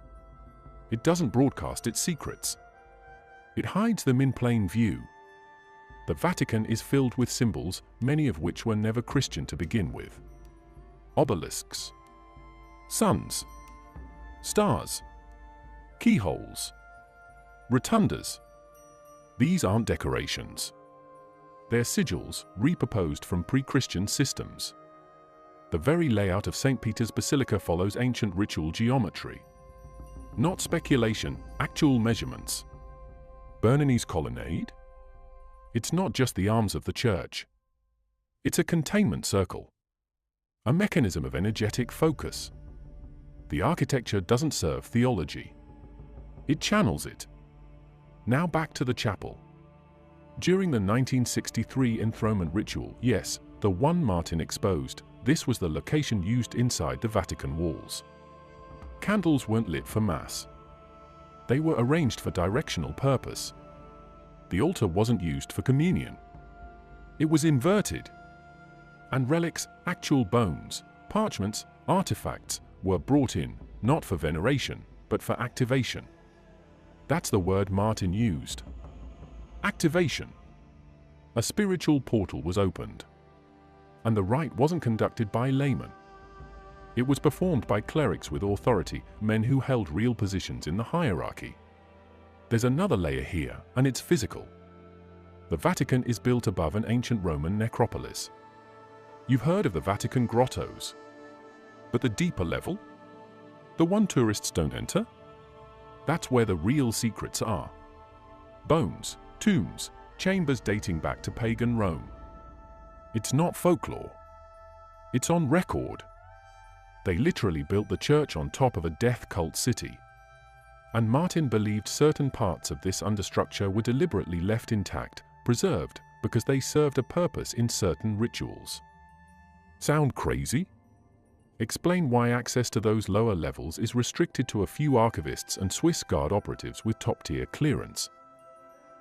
It doesn't broadcast its secrets. It hides them in plain view. The Vatican is filled with symbols, many of which were never Christian to begin with. Obelisks, suns, stars, keyholes, rotundas. These aren't decorations. They're sigils, repurposed from pre-Christian systems. The very layout of St. Peter's Basilica follows ancient ritual geometry. Not speculation, actual measurements. Bernini's colonnade? It's not just the arms of the church. It's a containment circle. A mechanism of energetic focus. The architecture doesn't serve theology. It channels it. Now back to the chapel. During the 1963 enthronement ritual, yes, the one Martin exposed, this was the location used inside the Vatican walls. Candles weren't lit for Mass. They were arranged for directional purpose. The altar wasn't used for communion. It was inverted. And relics, actual bones, parchments, artifacts, were brought in, not for veneration, but for activation. That's the word Martin used. Activation. A spiritual portal was opened. And the rite wasn't conducted by laymen. It was performed by clerics with authority, men who held real positions in the hierarchy. There's another layer here, and it's physical. The Vatican is built above an ancient Roman necropolis. You've heard of the Vatican grottos. But the deeper level? The one tourists don't enter? That's where the real secrets are. Bones, tombs, chambers dating back to pagan Rome. It's not folklore. It's on record. They literally built the church on top of a death cult city. And Martin believed certain parts of this understructure were deliberately left intact, preserved, because they served a purpose in certain rituals. Sound crazy? Explain why access to those lower levels is restricted to a few archivists and Swiss Guard operatives with top-tier clearance.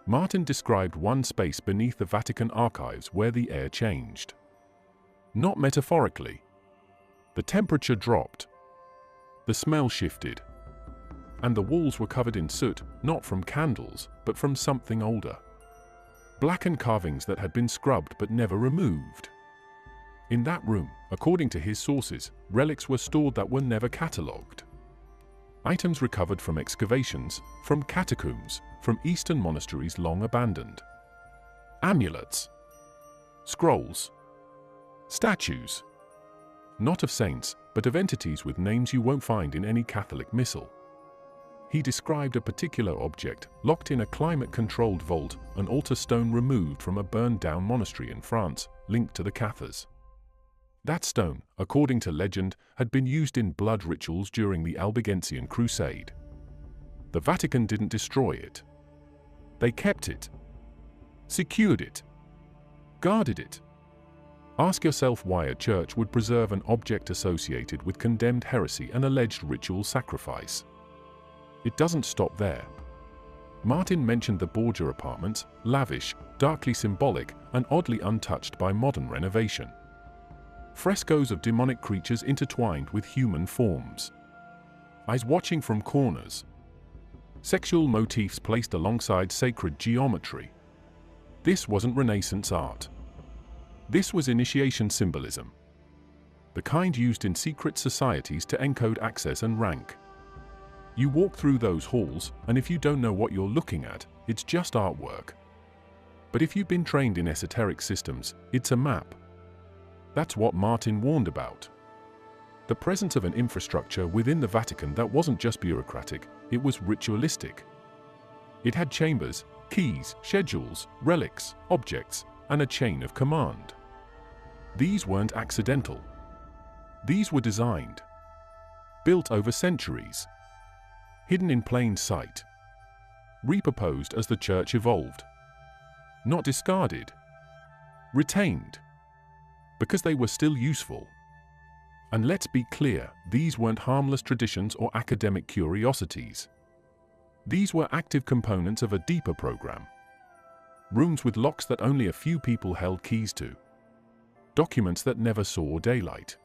Martin described one space beneath the Vatican archives where the air changed. Not metaphorically. The temperature dropped. The smell shifted. And the walls were covered in soot, not from candles, but from something older. Blackened carvings that had been scrubbed but never removed. In that room, according to his sources, relics were stored that were never catalogued. Items recovered from excavations, from catacombs, from Eastern monasteries long abandoned. Amulets. Scrolls. Statues. Not of saints, but of entities with names you won't find in any Catholic missal. He described a particular object, locked in a climate-controlled vault, an altar stone removed from a burned-down monastery in France, linked to the Cathars. That stone, according to legend, had been used in blood rituals during the Albigensian Crusade. The Vatican didn't destroy it. They kept it, secured it, guarded it. Ask yourself why a church would preserve an object associated with condemned heresy and alleged ritual sacrifice. It doesn't stop there. Martin mentioned the Borgia apartments, lavish, darkly symbolic, and oddly untouched by modern renovation. Frescoes of demonic creatures intertwined with human forms. Eyes watching from corners. Sexual motifs placed alongside sacred geometry. This wasn't Renaissance art. This was initiation symbolism. The kind used in secret societies to encode access and rank. You walk through those halls, and if you don't know what you're looking at, it's just artwork. But if you've been trained in esoteric systems, it's a map. That's what Martin warned about. The presence of an infrastructure within the Vatican that wasn't just bureaucratic, it was ritualistic. It had chambers, keys, schedules, relics, objects, and a chain of command. These weren't accidental. These were designed, built over centuries, hidden in plain sight, repurposed as the church evolved. Not discarded, retained, because they were still useful. And let's be clear, these weren't harmless traditions or academic curiosities. These were active components of a deeper program. Rooms with locks that only a few people held keys to. Documents that never saw daylight.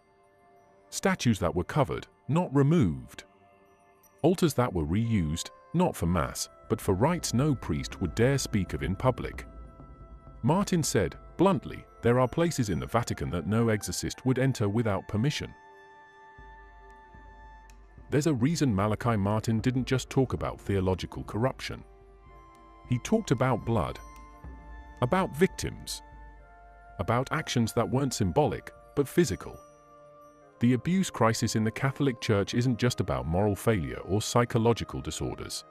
Statues that were covered, not removed. Altars that were reused, not for mass, but for rites no priest would dare speak of in public. Martin said, bluntly, there are places in the Vatican that no exorcist would enter without permission. There's a reason Malachi Martin didn't just talk about theological corruption. He talked about blood, about victims, about actions that weren't symbolic, but physical. The abuse crisis in the Catholic Church isn't just about moral failure or psychological disorders.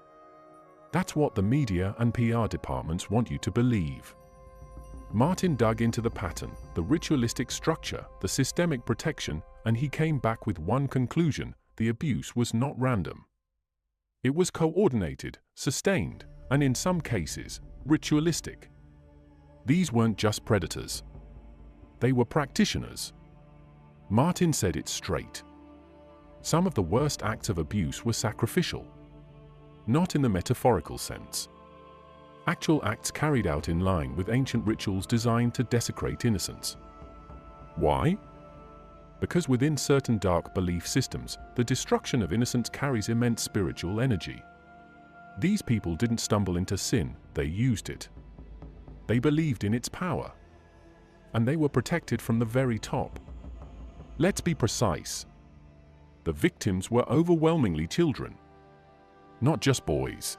That's what the media and PR departments want you to believe. Martin dug into the pattern, the ritualistic structure, the systemic protection, and he came back with one conclusion: the abuse was not random. It was coordinated, sustained, and in some cases, ritualistic. These weren't just predators. They were practitioners. Martin said it straight. Some of the worst acts of abuse were sacrificial. Not in the metaphorical sense. Actual acts carried out in line with ancient rituals designed to desecrate innocence. Why? Because within certain dark belief systems, the destruction of innocence carries immense spiritual energy. These people didn't stumble into sin, they used it. They believed in its power. And they were protected from the very top. Let's be precise. The victims were overwhelmingly children. Not just boys.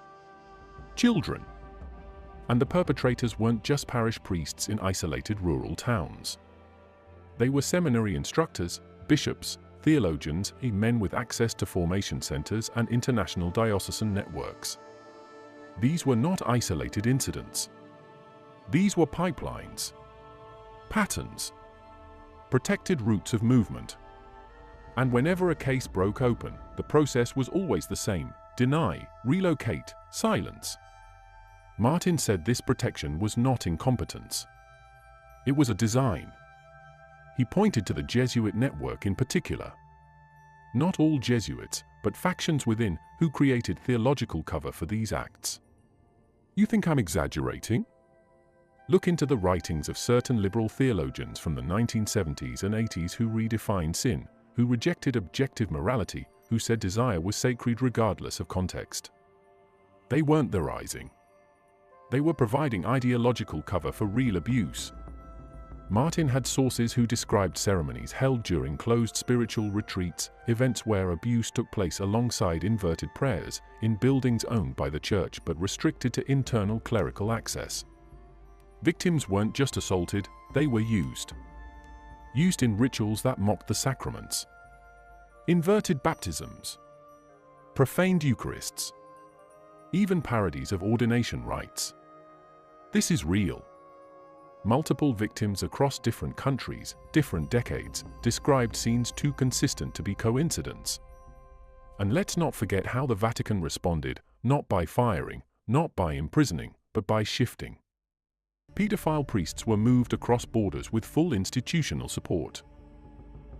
Children. And the perpetrators weren't just parish priests in isolated rural towns. They were seminary instructors, bishops, theologians, men with access to formation centers and international diocesan networks. These were not isolated incidents. These were pipelines, patterns, protected routes of movement. And whenever a case broke open, the process was always the same: deny, relocate, silence. Martin said this protection was not incompetence. It was a design. He pointed to the Jesuit network in particular. Not all Jesuits, but factions within, who created theological cover for these acts. You think I'm exaggerating? Look into the writings of certain liberal theologians from the 1970s and 80s who redefined sin, who rejected objective morality, who said desire was sacred regardless of context. They weren't theorizing. They were providing ideological cover for real abuse. Martin had sources who described ceremonies held during closed spiritual retreats, events where abuse took place alongside inverted prayers, in buildings owned by the church but restricted to internal clerical access. Victims weren't just assaulted, they were used. Used in rituals that mocked the sacraments. Inverted baptisms. Profaned Eucharists. Even parodies of ordination rites. This is real. Multiple victims across different countries, different decades, described scenes too consistent to be coincidence. And let's not forget how the Vatican responded, not by firing, not by imprisoning, but by shifting. Pedophile priests were moved across borders with full institutional support.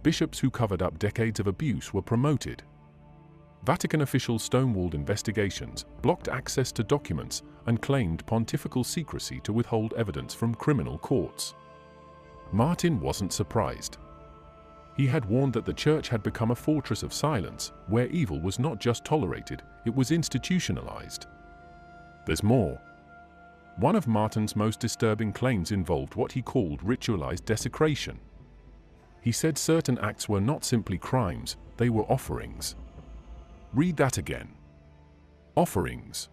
Bishops who covered up decades of abuse were promoted. Vatican officials stonewalled investigations, blocked access to documents, and claimed pontifical secrecy to withhold evidence from criminal courts. Martin wasn't surprised. He had warned that the church had become a fortress of silence, where evil was not just tolerated, it was institutionalized. There's more. One of Martin's most disturbing claims involved what he called ritualized desecration. He said certain acts were not simply crimes, they were offerings. Read that again. Offerings.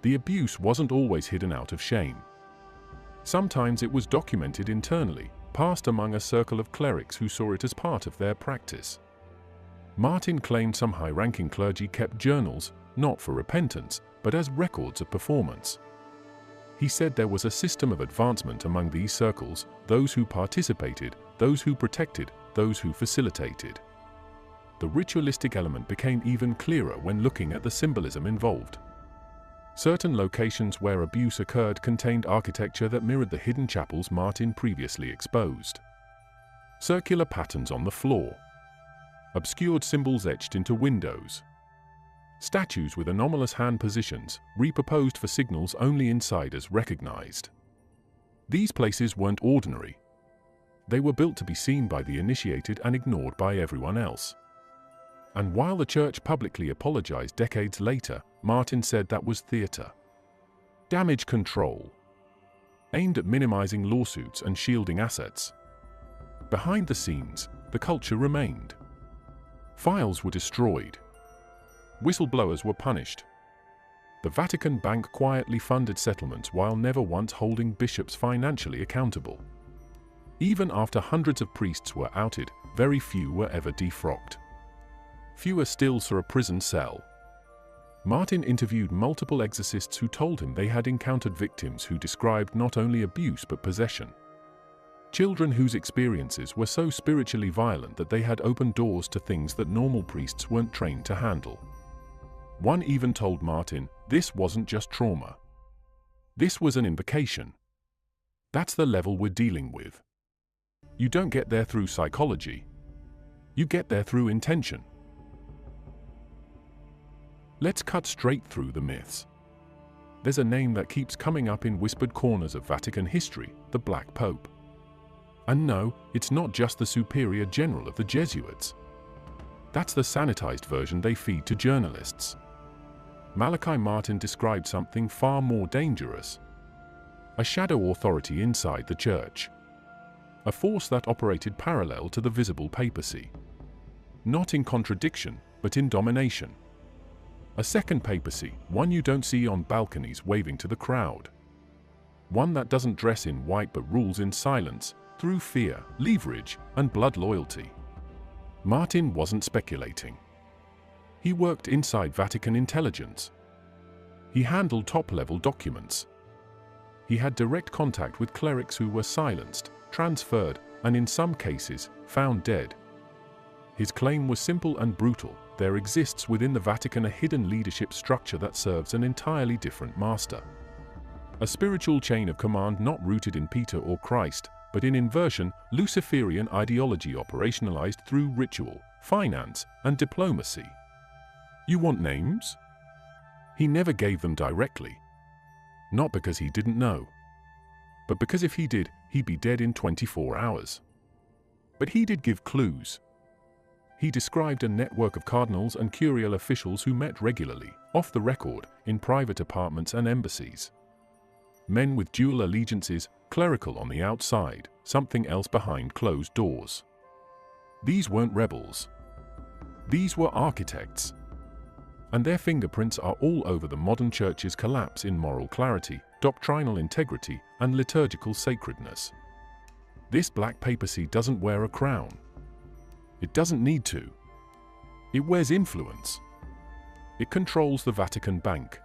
The abuse wasn't always hidden out of shame. Sometimes it was documented internally, passed among a circle of clerics who saw it as part of their practice. Martin claimed some high-ranking clergy kept journals, not for repentance, but as records of performance. He said there was a system of advancement among these circles, those who participated, those who protected, those who facilitated. The ritualistic element became even clearer when looking at the symbolism involved. Certain locations where abuse occurred contained architecture that mirrored the hidden chapels Martin previously exposed. Circular patterns on the floor. Obscured symbols etched into windows. Statues with anomalous hand positions, repurposed for signals only insiders recognized. These places weren't ordinary. They were built to be seen by the initiated and ignored by everyone else. And while the church publicly apologized decades later, Martin said that was theater. Damage control. Aimed at minimizing lawsuits and shielding assets. Behind the scenes, the culture remained. Files were destroyed. Whistleblowers were punished. The Vatican Bank quietly funded settlements while never once holding bishops financially accountable. Even after hundreds of priests were outed, very few were ever defrocked. Fewer still saw a prison cell. Martin interviewed multiple exorcists who told him they had encountered victims who described not only abuse but possession. Children whose experiences were so spiritually violent that they had opened doors to things that normal priests weren't trained to handle. One even told Martin, this wasn't just trauma. This was an invocation. That's the level we're dealing with. You don't get there through psychology. You get there through intention. Let's cut straight through the myths. There's a name that keeps coming up in whispered corners of Vatican history, the Black Pope. And no, it's not just the superior general of the Jesuits. That's the sanitized version they feed to journalists. Malachi Martin described something far more dangerous. A shadow authority inside the church. A force that operated parallel to the visible papacy. Not in contradiction, but in domination. A second papacy, one you don't see on balconies waving to the crowd. One that doesn't dress in white but rules in silence, through fear, leverage, and blood loyalty. Martin wasn't speculating. He worked inside Vatican intelligence. He handled top-level documents. He had direct contact with clerics who were silenced, transferred, and in some cases, found dead. His claim was simple and brutal. There exists within the Vatican a hidden leadership structure that serves an entirely different master. A spiritual chain of command not rooted in Peter or Christ, but in inversion, Luciferian ideology operationalized through ritual, finance, and diplomacy. You want names? He never gave them directly. Not because he didn't know, but because if he did, he'd be dead in 24 hours. But he did give clues. He described a network of cardinals and curial officials who met regularly, off the record, in private apartments and embassies. Men with dual allegiances, clerical on the outside, something else behind closed doors. These weren't rebels. These were architects. And their fingerprints are all over the modern church's collapse in moral clarity, doctrinal integrity, and liturgical sacredness. This black papacy doesn't wear a crown. It doesn't need to. It wears influence. It controls the Vatican Bank.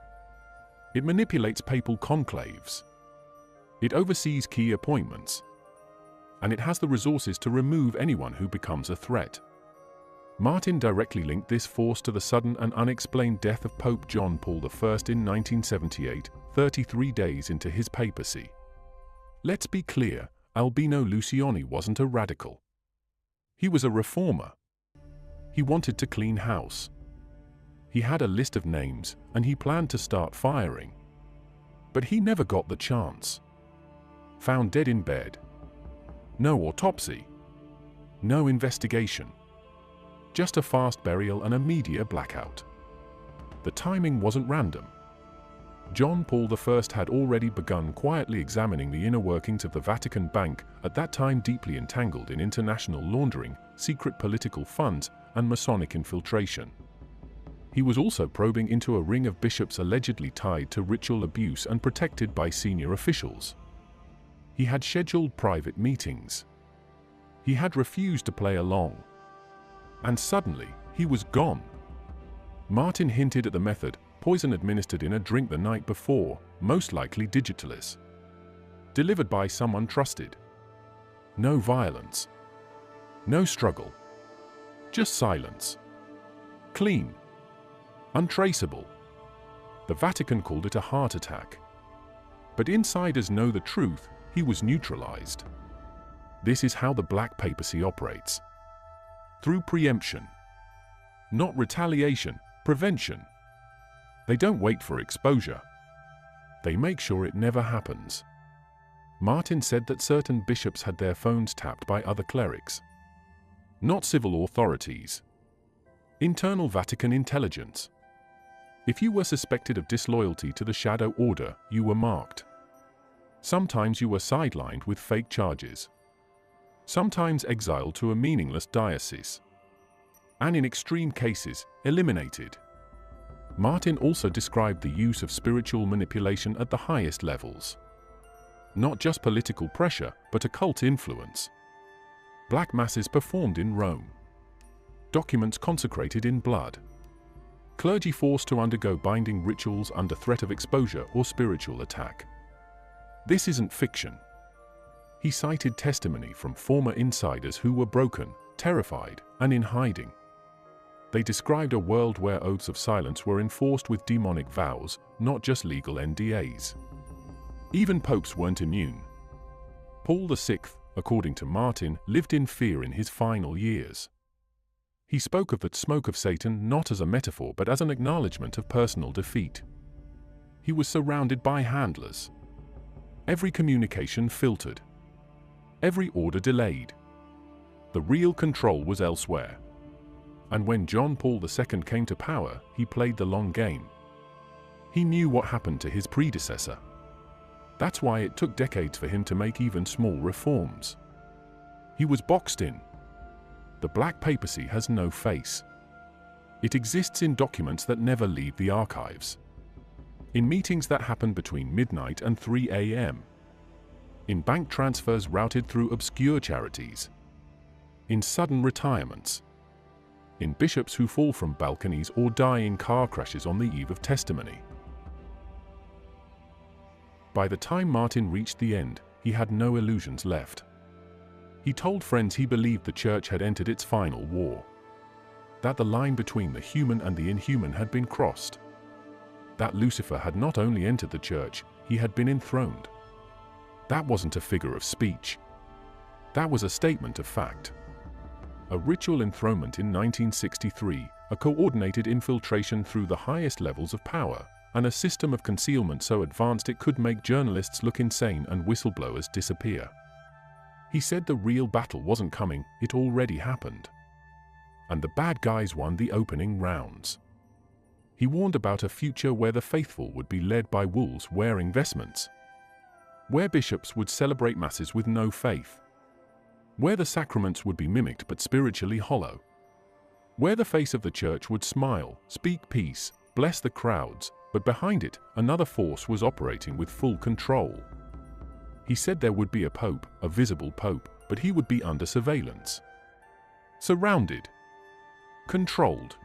It manipulates papal conclaves. It oversees key appointments. And it has the resources to remove anyone who becomes a threat. Martin directly linked this force to the sudden and unexplained death of Pope John Paul I in 1978, 33 days into his papacy. Let's be clear, Albino Luciani wasn't a radical. He was a reformer. He wanted to clean house. He had a list of names, and he planned to start firing. But he never got the chance. Found dead in bed. No autopsy. No investigation. Just a fast burial and a media blackout. The timing wasn't random. John Paul I had already begun quietly examining the inner workings of the Vatican Bank, at that time deeply entangled in international laundering, secret political funds, and Masonic infiltration. He was also probing into a ring of bishops allegedly tied to ritual abuse and protected by senior officials. He had scheduled private meetings. He had refused to play along. And suddenly, he was gone. Martin hinted at the method: poison administered in a drink the night before, most likely digitalis. Delivered by someone trusted. No violence. No struggle. Just silence. Clean. Untraceable. The Vatican called it a heart attack. But insiders know the truth: he was neutralized. This is how the Black Papacy operates. Through preemption. Not retaliation, prevention. They don't wait for exposure. They make sure it never happens. Martin said that certain bishops had their phones tapped by other clerics. Not civil authorities. Internal Vatican intelligence. If you were suspected of disloyalty to the shadow order, you were marked. Sometimes you were sidelined with fake charges. Sometimes exiled to a meaningless diocese. And in extreme cases, eliminated. Martin also described the use of spiritual manipulation at the highest levels. Not just political pressure, but occult influence. Black masses performed in Rome. Documents consecrated in blood. Clergy forced to undergo binding rituals under threat of exposure or spiritual attack. This isn't fiction. He cited testimony from former insiders who were broken, terrified, and in hiding. They described a world where oaths of silence were enforced with demonic vows, not just legal NDAs. Even popes weren't immune. Paul VI, according to Martin, lived in fear in his final years. He spoke of the smoke of Satan not as a metaphor but as an acknowledgement of personal defeat. He was surrounded by handlers. Every communication filtered. Every order delayed. The real control was elsewhere. And when John Paul II came to power, he played the long game. He knew what happened to his predecessor. That's why it took decades for him to make even small reforms. He was boxed in. The Black Papacy has no face. It exists in documents that never leave the archives. In meetings that happen between midnight and 3 a.m. In bank transfers routed through obscure charities. In sudden retirements. In bishops who fall from balconies or die in car crashes on the eve of testimony. By the time Martin reached the end, he had no illusions left. He told friends he believed the church had entered its final war. That the line between the human and the inhuman had been crossed. That Lucifer had not only entered the church, he had been enthroned. That wasn't a figure of speech. That was a statement of fact. A ritual enthronement in 1963, a coordinated infiltration through the highest levels of power, and a system of concealment so advanced it could make journalists look insane and whistleblowers disappear. He said the real battle wasn't coming, it already happened. And the bad guys won the opening rounds. He warned about a future where the faithful would be led by wolves wearing vestments. Where bishops would celebrate masses with no faith. Where the sacraments would be mimicked but spiritually hollow. Where the face of the church would smile, speak peace, bless the crowds, but behind it, another force was operating with full control. He said there would be a pope, a visible pope, but he would be under surveillance. Surrounded. Controlled.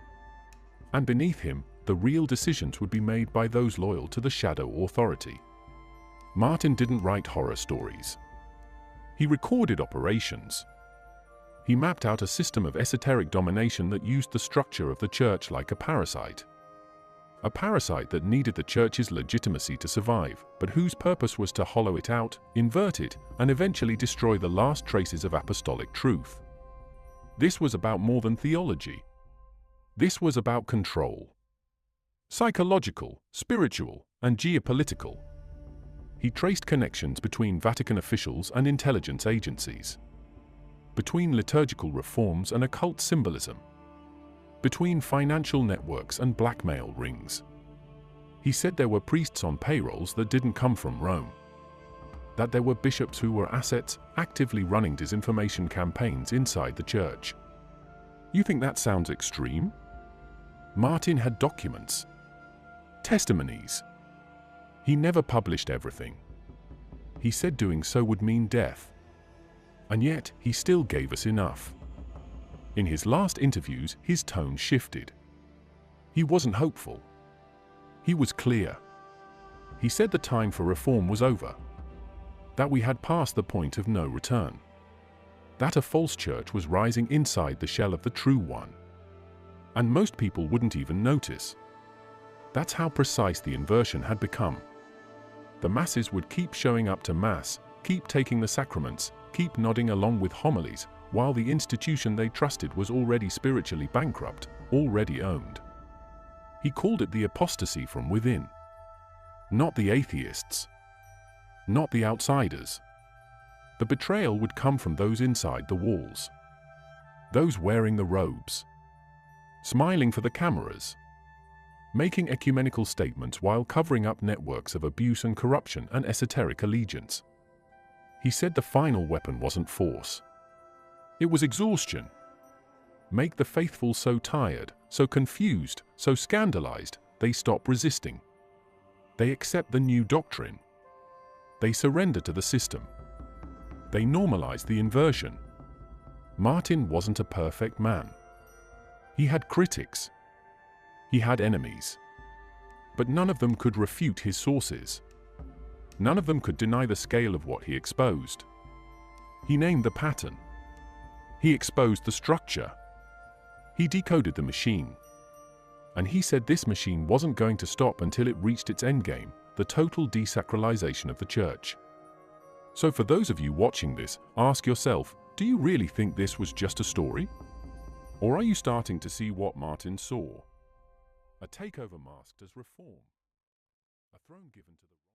And beneath him, the real decisions would be made by those loyal to the shadow authority. Martin didn't write horror stories. He recorded operations. He mapped out a system of esoteric domination that used the structure of the church like a parasite. A parasite that needed the church's legitimacy to survive, but whose purpose was to hollow it out, invert it, and eventually destroy the last traces of apostolic truth. This was about more than theology. This was about control. Psychological, spiritual, and geopolitical. He traced connections between Vatican officials and intelligence agencies. Between liturgical reforms and occult symbolism. Between financial networks and blackmail rings. He said there were priests on payrolls that didn't come from Rome. That there were bishops who were assets, actively running disinformation campaigns inside the church. You think that sounds extreme? Martin had documents. Testimonies. He never published everything. He said doing so would mean death. And yet, he still gave us enough. In his last interviews, his tone shifted. He wasn't hopeful. He was clear. He said the time for reform was over. That we had passed the point of no return. That a false church was rising inside the shell of the true one. And most people wouldn't even notice. That's how precise the inversion had become. The masses would keep showing up to Mass, keep taking the sacraments, keep nodding along with homilies, while the institution they trusted was already spiritually bankrupt, already owned. He called it the apostasy from within. Not the atheists. Not the outsiders. The betrayal would come from those inside the walls. Those wearing the robes. Smiling for the cameras. Making ecumenical statements while covering up networks of abuse and corruption and esoteric allegiance. He said the final weapon wasn't force. It was exhaustion. Make the faithful so tired, so confused, so scandalized, they stop resisting. They accept the new doctrine. They surrender to the system. They normalize the inversion. Martin wasn't a perfect man. He had critics. He had enemies. But none of them could refute his sources. None of them could deny the scale of what he exposed. He named the pattern. He exposed the structure. He decoded the machine. And he said this machine wasn't going to stop until it reached its endgame, the total desacralization of the church. So for those of you watching this, ask yourself, do you really think this was just a story? Or are you starting to see what Martin saw? A takeover masked as reform. A throne given to the